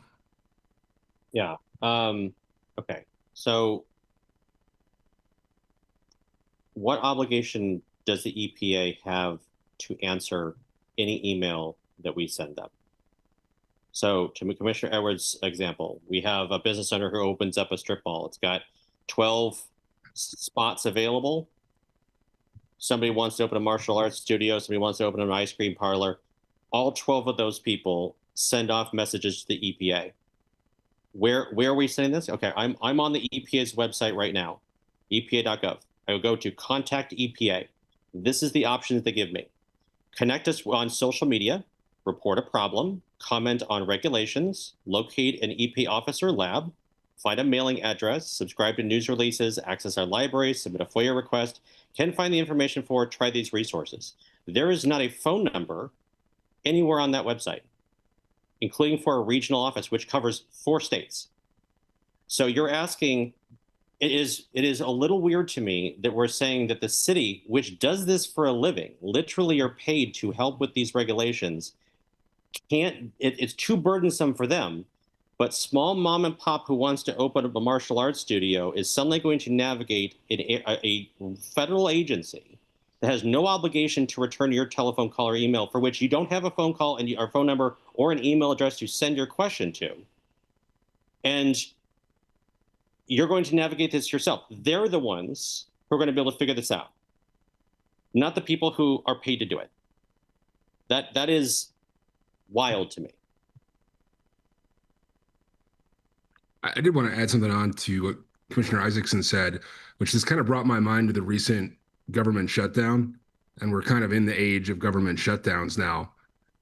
Yeah. Okay. So what obligation does the EPA have to answer any email that we send them? So to Commissioner Edwards' example, we have a business owner who opens up a strip mall. It's got 12 spots available. Somebody wants to open a martial arts studio. Somebody wants to open an ice cream parlor. All 12 of those people send off messages to the EPA. Where are we sending this? Okay, I'm on the EPA's website right now, epa.gov. I will go to Contact EPA. This is the options they give me. Connect us on social media, report a problem, comment on regulations, locate an EPA office or lab, find a mailing address, subscribe to news releases, access our library, submit a FOIA request, can find the information for, try these resources. There is not a phone number anywhere on that website, including for a regional office, which covers 4 states. So you're asking, it is a little weird to me that we're saying that the city, which does this for a living, literally are paid to help with these regulations, it's too burdensome for them. But small mom and pop who wants to open up a martial arts studio is suddenly going to navigate a federal agency that has no obligation to return your telephone call or email, for which you don't have a phone call and our phone number or an email address to send your question to. And you're going to navigate this yourself. They're the ones who are going to be able to figure this out, not the people who are paid to do it. That is wild to me. I did want to add something on to what Commissioner Isaacson said, which has kind of brought my mind to the recent government shutdown. And we're kind of in the age of government shutdowns now.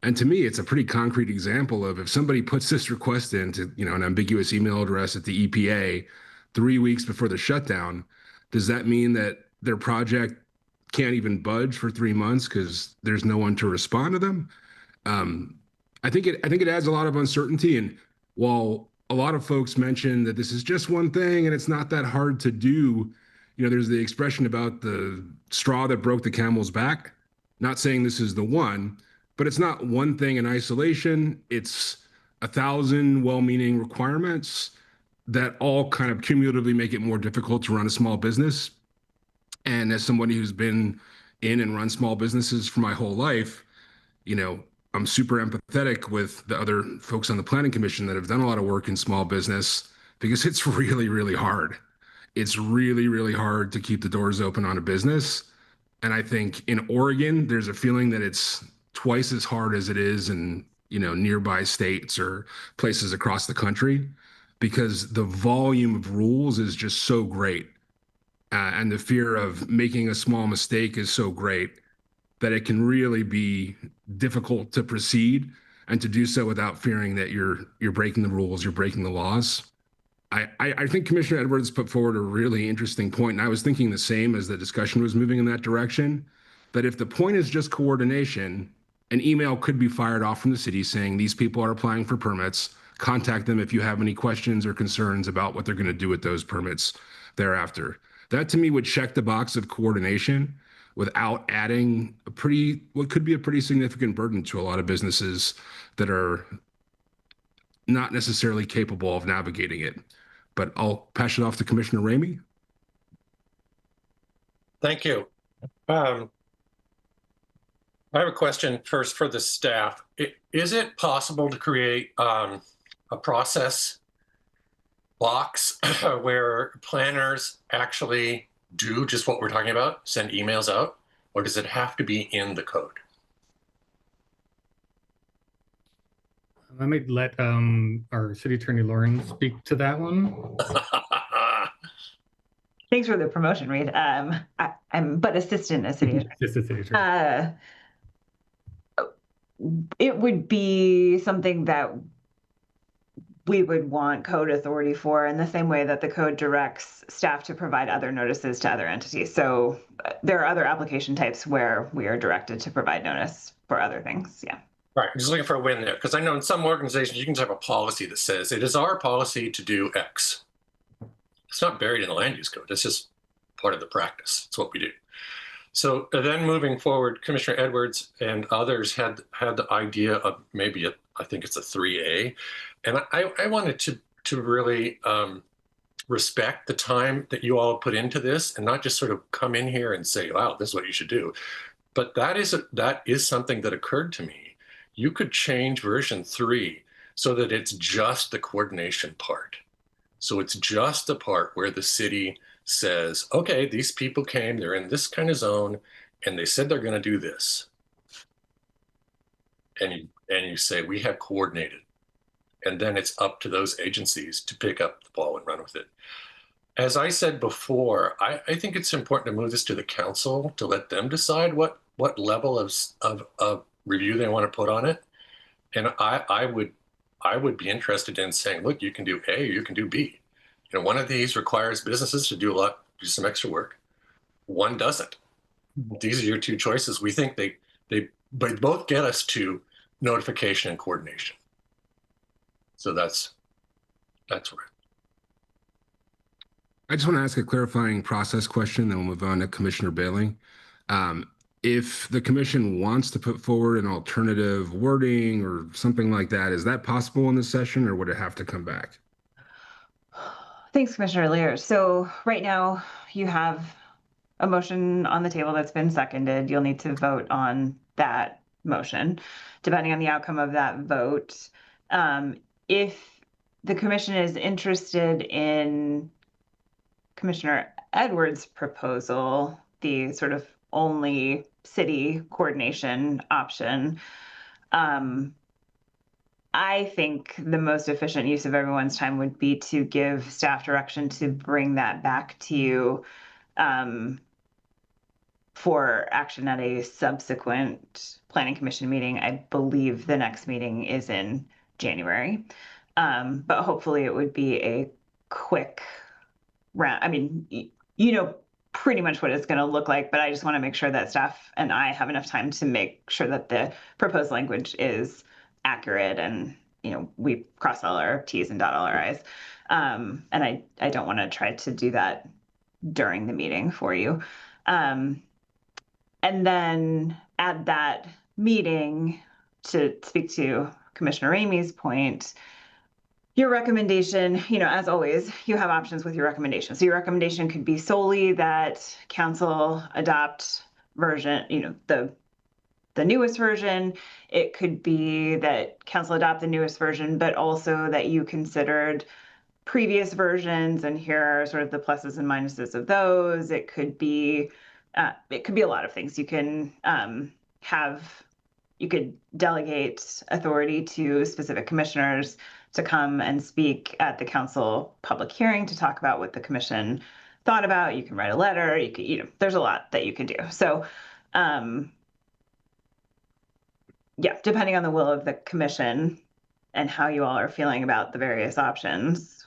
And to me, it's a pretty concrete example of if somebody puts this request into, an ambiguous email address at the EPA 3 weeks before the shutdown, does that mean that their project can't even budge for 3 months because there's no one to respond to them? I think it adds a lot of uncertainty. And while a lot of folks mention that this is just one thing and it's not that hard to do, there's the expression about the straw that broke the camel's back. Not saying this is the one, but it's not one thing in isolation. It's 1,000 well-meaning requirements that all kind of cumulatively make it more difficult to run a small business. And as somebody who's been in and run small businesses for my whole life, I'm super empathetic with the other folks on the Planning Commission that have done a lot of work in small business, because it's really, really hard. It's really, really hard to keep the doors open on a business. And I think in Oregon, there's a feeling that it's twice as hard as it is in, nearby states or places across the country, because the volume of rules is just so great. And the fear of making a small mistake is so great that it can really be difficult to proceed, and to do so without fearing that you're breaking the rules, you're breaking the laws. I think Commissioner Edwards put forward a really interesting point, and I was thinking the same as the discussion was moving in that direction, that if the point is just coordination, an email could be fired off from the city saying these people are applying for permits, contact them if you have any questions or concerns about what they're going to do with those permits thereafter. That to me would check the box of coordination without adding what could be a pretty significant burden to a lot of businesses that are not necessarily capable of navigating it. But I'll pass it off to Commissioner Ramey. Thank you. I have a question first for the staff. Is it possible to create a process box where planners actually do just what we're talking about, send emails out, or does it have to be in the code? I might let our city attorney Lauren speak to that one. Thanks for the promotion, Reed. I'm but assistant city attorney. Assistant city attorney. It would be something that we would want code authority for in the same way that the code directs staff to provide other notices to other entities. So there are other application types where we are directed to provide notice for other things. Yeah. Right. I'm just looking for a win there because I know in some organizations you can have a policy that says it is our policy to do X. It's not buried in the land use code. It's just part of the practice. It's what we do. So then moving forward, Commissioner Edwards and others had the idea of maybe I think it's a 3A. And I wanted to really respect the time that you all put into this and not just sort of come in here and say, wow, this is what you should do. But that is something that occurred to me. You could change version 3 so that it's just the coordination part. So it's just the part where the city says, okay, these people came, they're in this kind of zone, and they said they're going to do this. And you say, we have coordinated. And then it's up to those agencies to pick up the ball and run with it. As I said before, I think it's important to move this to the council to let them decide what level of review they want to put on it. And I would be interested in saying, look, you can do A or you can do B. You know, one of these requires businesses to do some extra work. One doesn't. These are your two choices. We think they both get us to notification and coordination. So that's where. I just want to ask a clarifying process question, then we'll move on to Commissioner Bailing. If the commission wants to put forward an alternative wording or something like that, is that possible in this session, or would it have to come back? Thanks, Commissioner Lear. So right now you have a motion on the table that's been seconded. You'll need to vote on that motion. Depending on the outcome of that vote, if the commission is interested in Commissioner Edwards' proposal, the sort of only city coordination option, I think the most efficient use of everyone's time would be to give staff direction to bring that back to you for action at a subsequent planning commission meeting. I believe the next meeting is in January, but hopefully it would be a quick round. I mean, you know pretty much what it's going to look like, but I just want to make sure that staff and I have enough time to make sure that the proposed language is accurate and, you know, we cross all our T's and dot all our I's. And I don't want to try to do that during the meeting for you. And then at that meeting, to speak to Commissioner Ramey's point, your recommendation, you know, as always, you have options with your recommendation. So your recommendation could be solely that council adopt version, you know, the newest version. It could be that council adopt the newest version, but also that you considered previous versions and here are sort of the pluses and minuses of those. It could be a lot of things. You can you could delegate authority to specific commissioners to come and speak at the council public hearing to talk about what the commission thought about. You can write a letter. You could, you know, there's a lot that you can do. So, yeah, depending on the will of the commission and how you all are feeling about the various options,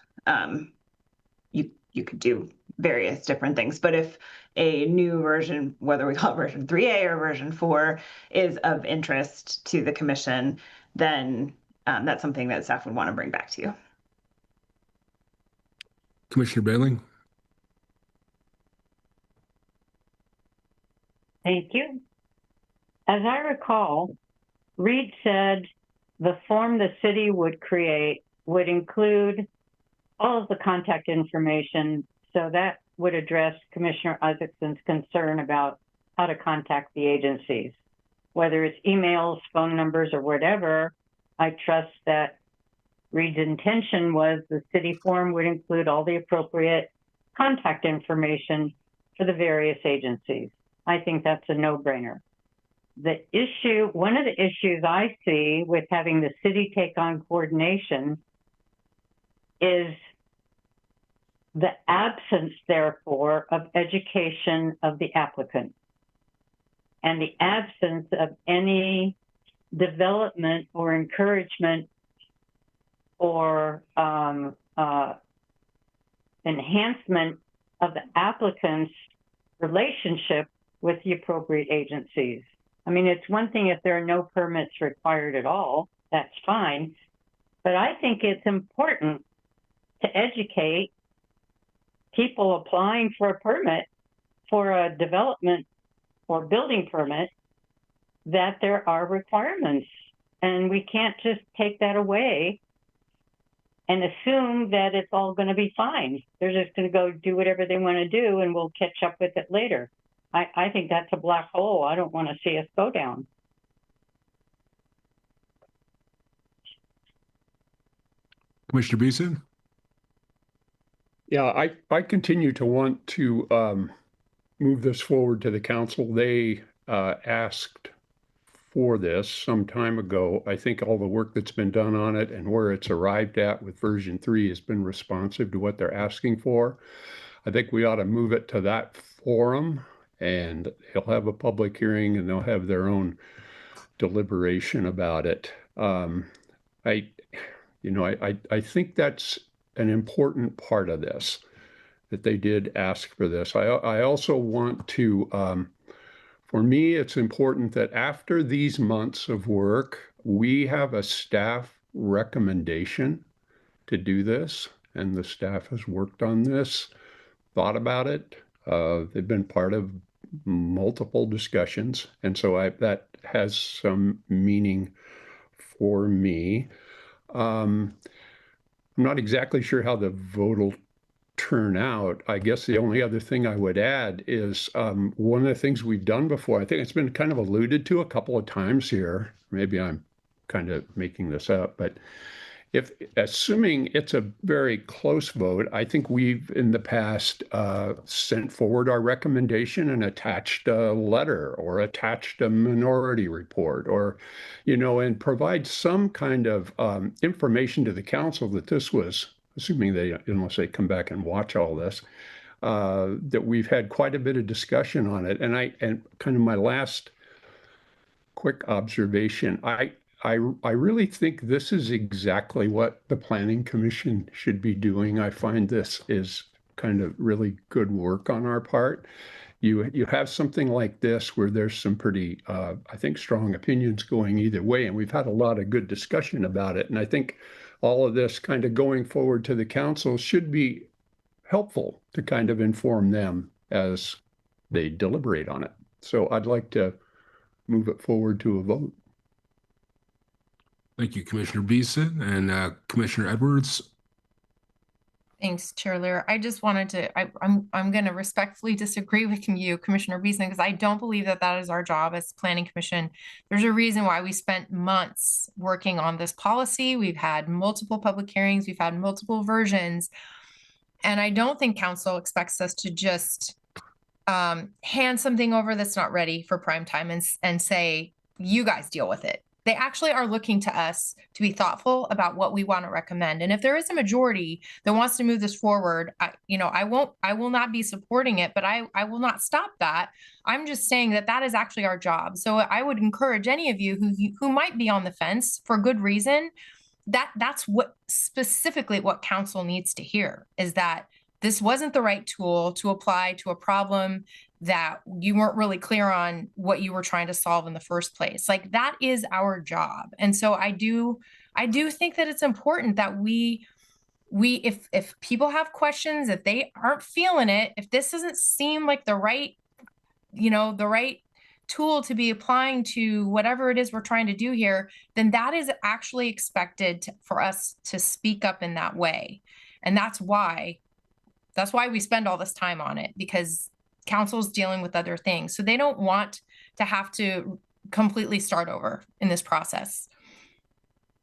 you could do various different things. But if a new version, whether we call it version 3A or version 4, is of interest to the commission, then that's something that staff would want to bring back to you. Commissioner Bailing? Thank you. As I recall, Reed said the form the city would create would include all of the contact information. So that would address Commissioner Isaacson's concern about how to contact the agencies, whether it's emails, phone numbers, or whatever. I trust that Reed's intention was the city form would include all the appropriate contact information for the various agencies. I think that's a no-brainer. one of the issues I see with having the city take on coordination is the absence, therefore, of education of the applicant and the absence of any development or encouragement or enhancement of the applicant's relationship with the appropriate agencies. I mean, it's one thing if there are no permits required at all, that's fine. But I think it's important to educate people applying for a permit for a development or building permit that there are requirements. And we can't just take that away and assume that it's all going to be fine. They're just going to go do whatever they want to do and we'll catch up with it later. I think that's a black hole I don't want to see us go down. Commissioner Beeson? Yeah, I continue to want to move this forward to the council. They asked for this some time ago. I think all the work that's been done on it and where it's arrived at with version 3 has been responsive to what they're asking for. I think we ought to move it to that forum, and they'll have a public hearing and they'll have their own deliberation about it. I think that's an important part of this, that they did ask for this. I also want to, for me, it's important that after these months of work, we have a staff recommendation to do this, and the staff has worked on this, thought about it. They've been part of multiple discussions, and so that has some meaning for me. I'm not exactly sure how the vote will turn out. I guess the only other thing I would add is one of the things we've done before, I think it's been kind of alluded to a couple of times here. Maybe I'm kind of making this up, but assuming it's a very close vote, I think we've in the past sent forward our recommendation and attached a letter or attached a minority report, or, and provide some kind of information to the council that this was, assuming unless they come back and watch all this, that we've had quite a bit of discussion on it. And kind of my last quick observation, I really think this is exactly what the Planning Commission should be doing. I find this is kind of really good work on our part. You have something like this where there's some pretty, I think, strong opinions going either way, and we've had a lot of good discussion about it. And I think all of this kind of going forward to the council should be helpful to kind of inform them as they deliberate on it. So I'd like to move it forward to a vote. Thank you, Commissioner Beeson. And Commissioner Edwards? Thanks, Chair Lear. I just wanted to, I'm going to respectfully disagree with you, Commissioner Beeson, because I don't believe that that is our job as Planning Commission. There's a reason why we spent months working on this policy. We've had multiple public hearings. We've had multiple versions. And I don't think council expects us to just hand something over that's not ready for prime time and say, you guys deal with it. They actually are looking to us to be thoughtful about what we want to recommend. And if there is a majority that wants to move this forward, I will not be supporting it, but I will not stop that. I'm just saying that that is actually our job. So I would encourage any of you who might be on the fence for good reason, that's what specifically what council needs to hear, is that this wasn't the right tool to apply to a problem that you weren't really clear on what you were trying to solve in the first place. Like, that is our job. And so I do think that it's important that if people have questions, if they aren't feeling it, if this doesn't seem like the right tool to be applying to whatever it is we're trying to do here, then that is actually expected for us to speak up in that way. And that's why we spend all this time on it, because council's dealing with other things. So they don't want to have to completely start over in this process.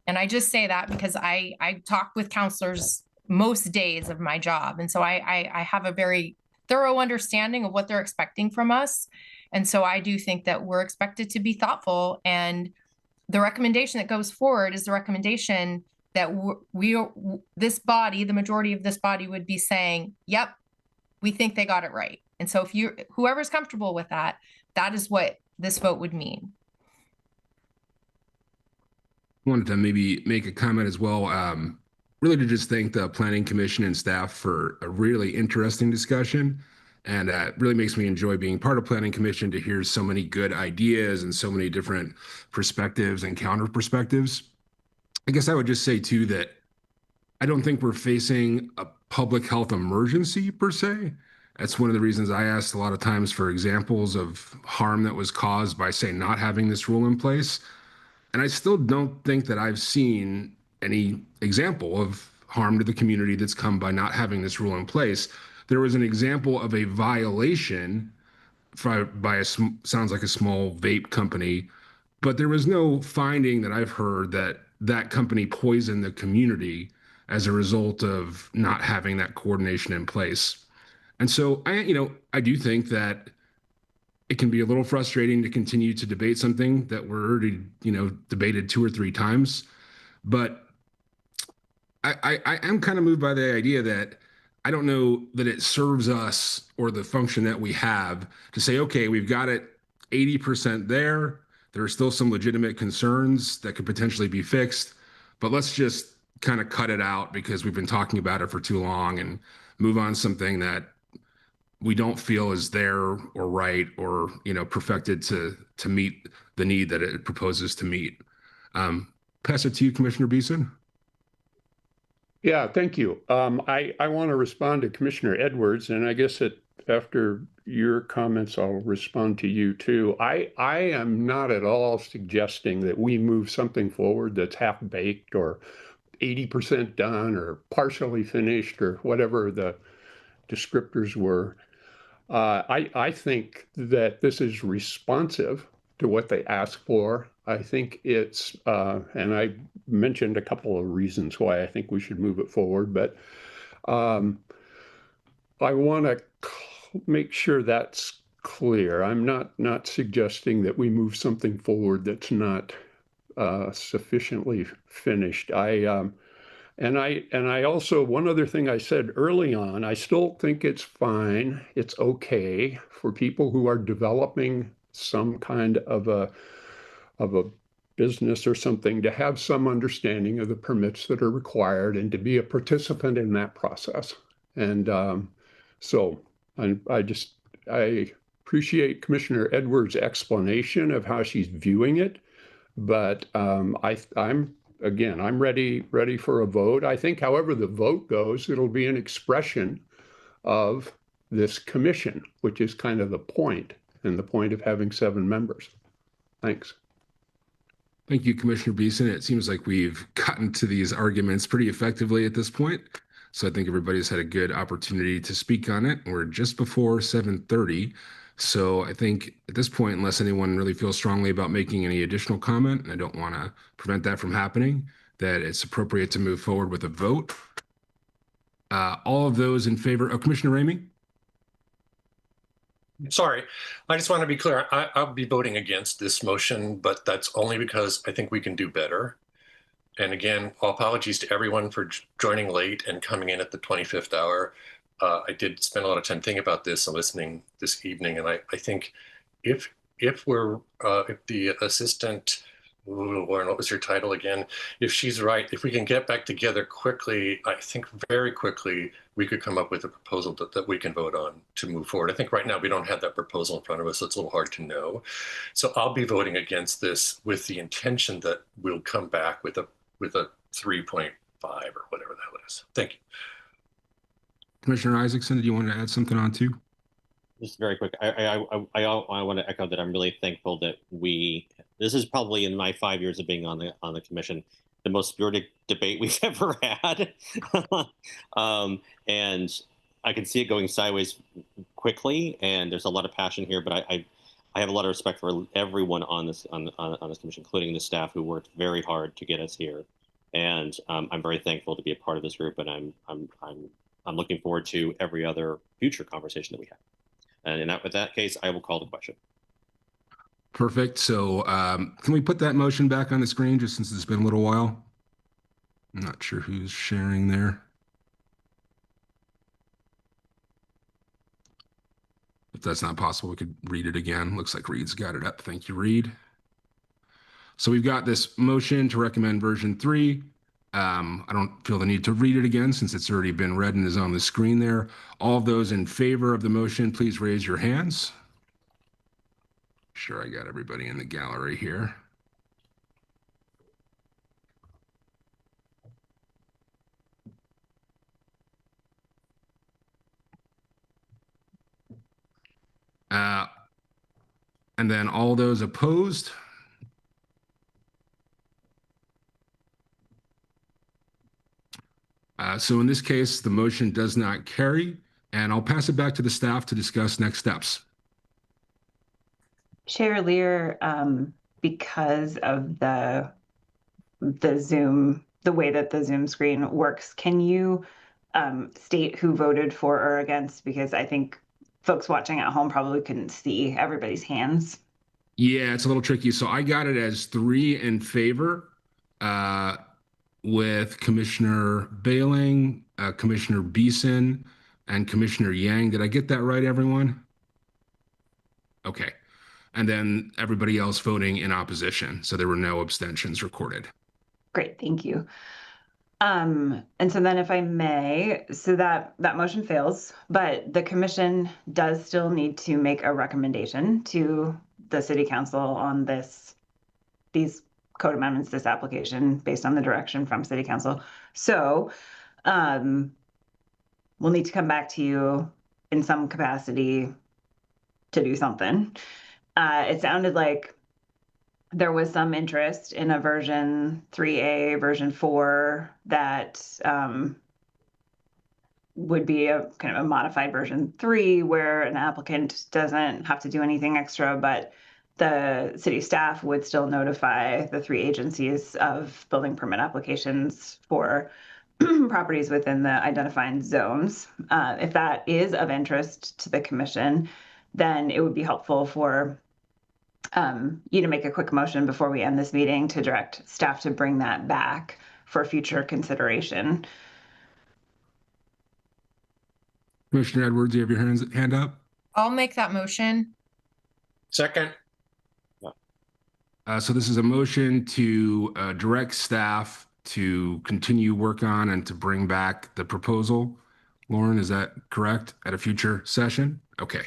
And I just say that because I talk with counselors most days of my job. And so I have a very thorough understanding of what they're expecting from us. And so I do think that we're expected to be thoughtful, and the recommendation that goes forward is the recommendation that this body, the majority of this body, would be saying, yep, we think they got it right. And so if whoever's comfortable with that, that is what this vote would mean. I wanted to maybe make a comment as well. Really to just thank the Planning Commission and staff for a really interesting discussion. And it really makes me enjoy being part of Planning Commission to hear so many good ideas and so many different perspectives and counter perspectives. I guess I would just say too that I don't think we're facing a public health emergency per se. That's one of the reasons I asked a lot of times for examples of harm that was caused by, say, not having this rule in place. And I still don't think that I've seen any example of harm to the community that's come by not having this rule in place. There was an example of a violation by sounds like a small vape company, but there was no finding that I've heard that that company poisoned the community as a result of not having that coordination in place. And so I do think that it can be a little frustrating to continue to debate something that we're already, debated 2 or 3 times. But I am kind of moved by the idea that I don't know that it serves us or the function that we have to say, okay, we've got it 80% there. There are still some legitimate concerns that could potentially be fixed, but let's just kind of cut it out because we've been talking about it for too long and move on something that we don't feel is there or right or perfected to meet the need that it proposes to meet. Pass it to you, Commissioner Beeson. Yeah, thank you. I want to respond to Commissioner Edwards, and I guess after your comments, I'll respond to you too. I am not at all suggesting that we move something forward that's half-baked or 80% done or partially finished or whatever the descriptors were. I think that this is responsive to what they ask for. I think it's, and I mentioned a couple of reasons why I think we should move it forward, but I want to make sure that's clear. I'm not suggesting that we move something forward that's not sufficiently finished. And I also, one other thing I said early on, I still think it's fine, it's okay for people who are developing some kind of a business or something to have some understanding of the permits that are required and to be a participant in that process. And so I appreciate Commissioner Edwards' explanation of how she's viewing it, but I'm ready for a vote. I think however the vote goes, it'll be an expression of this commission, which is kind of the point, and the point of having 7 members. Thanks. Thank you, Commissioner Beeson. It seems like we've gotten to these arguments pretty effectively at this point. So I think everybody's had a good opportunity to speak on it. We're just before 7:30. So I think at this point, unless anyone really feels strongly about making any additional comment, and I don't want to prevent that from happening, that it's appropriate to move forward with a vote. All of those in favor of Commissioner Ramey? Sorry, I just want to be clear. I'll be voting against this motion, but that's only because I think we can do better. And again, apologies to everyone for joining late and coming in at the 25th hour. I did spend a lot of time thinking about this and listening this evening, and I think if the assistant, Lauren, what was your title again? If she's right, if we can get back together quickly, I think very quickly, we could come up with a proposal that we can vote on to move forward. I think right now we don't have that proposal in front of us, so it's a little hard to know. So I'll be voting against this with the intention that we'll come back with a 3.5 or whatever the hell it is. Thank you. Commissioner Isaacson, did you want to add something on too? Just very quick, I want to echo that I'm really thankful that this is probably in my 5 years of being on the commission, the most spirited debate we've ever had. And I can see it going sideways quickly, and there's a lot of passion here, but I have a lot of respect for everyone on this commission, including the staff who worked very hard to get us here. And I'm very thankful to be a part of this group, and I'm looking forward to every other future conversation that we have. And with that case, I will call the question. Perfect. So can we put that motion back on the screen just since it's been a little while? I'm not sure who's sharing there. If that's not possible, we could read it again. Looks like Reed's got it up. Thank you, Reed. So we've got this motion to recommend version 3. I don't feel the need to read it again since it's already been read and is on the screen there. All of those in favor of the motion, please raise your hands. Sure, I got everybody in the gallery here. And then all those opposed. So in this case, the motion does not carry, and I'll pass it back to the staff to discuss next steps. Chair Lear, because of the Zoom, the way that the Zoom screen works, can you state who voted for or against? Because I think folks watching at home probably couldn't see everybody's hands. Yeah, it's a little tricky. So I got it as 3 in favor with Commissioner Bailing, Commissioner Beeson, and Commissioner Yang. Did I get that right, everyone? Okay. And then everybody else voting in opposition. So there were no abstentions recorded. Great, thank you. And so then if I may, so that motion fails, but the commission does still need to make a recommendation to the city council on these code amendments, this application based on the direction from city council. So we'll need to come back to you in some capacity to do something. It sounded like there was some interest in a version 3A, version 4 that would be a kind of a modified version 3 where an applicant doesn't have to do anything extra, but the city staff would still notify the 3 agencies of building permit applications for properties within the identified zones. If that is of interest to the commission, then it would be helpful for you to make a quick motion before we end this meeting to direct staff to bring that back for future consideration. Commissioner Edwards, do you have your hand up? I'll make that motion. Second. So this is a motion to direct staff to continue work on and to bring back the proposal. Lauren, is that correct? At a future session? Okay.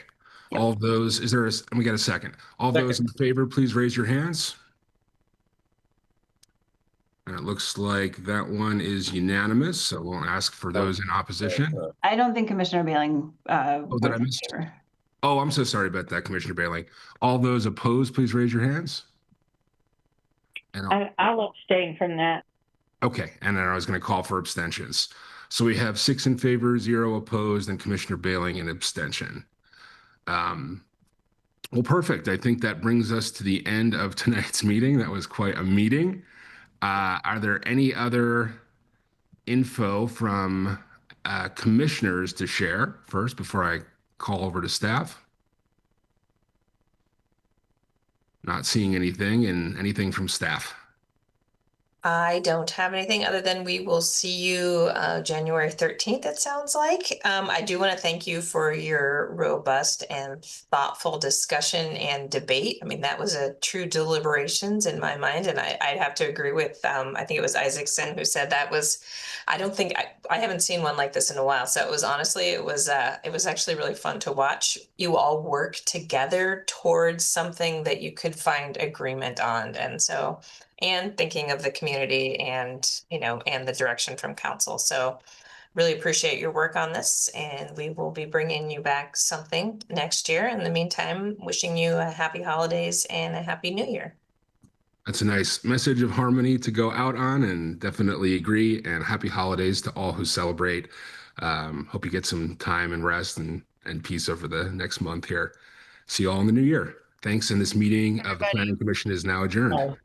Yep. All of those, we got a second. All second. Those in favor, please raise your hands. And it looks like that one is unanimous, so we'll ask for those in opposition. I don't think Commissioner Bailing did I miss? Oh, I'm so sorry about that, Commissioner Bailing. All those opposed, please raise your hands. And I'll abstain from that. Okay, and then I was going to call for abstentions. So we have 6 in favor, 0 opposed, and Commissioner Bailing an abstention. Well, perfect. I think that brings us to the end of tonight's meeting. That was quite a meeting. Are there any other info from commissioners to share first before I call over to staff? Not seeing anything, and anything from staff? I don't have anything other than we will see you January 13th, it sounds like. I do want to thank you for your robust and thoughtful discussion and debate. I mean, that was a true deliberations in my mind. And I'd have to agree with, I think it was Isaacson who said that was, I don't think, I haven't seen one like this in a while. So it was honestly, it was actually really fun to watch you all work together towards something that you could find agreement on. And so, and thinking of the community and, and the direction from council. So really appreciate your work on this, and we will be bringing you back something next year. In the meantime, wishing you a happy holidays and a happy new year. That's a nice message of harmony to go out on, and definitely agree, and happy holidays to all who celebrate. Hope you get some time and rest and peace over the next month here. See you all in the new year. Thanks, and this meeting of the Planning Commission is now adjourned. Bye.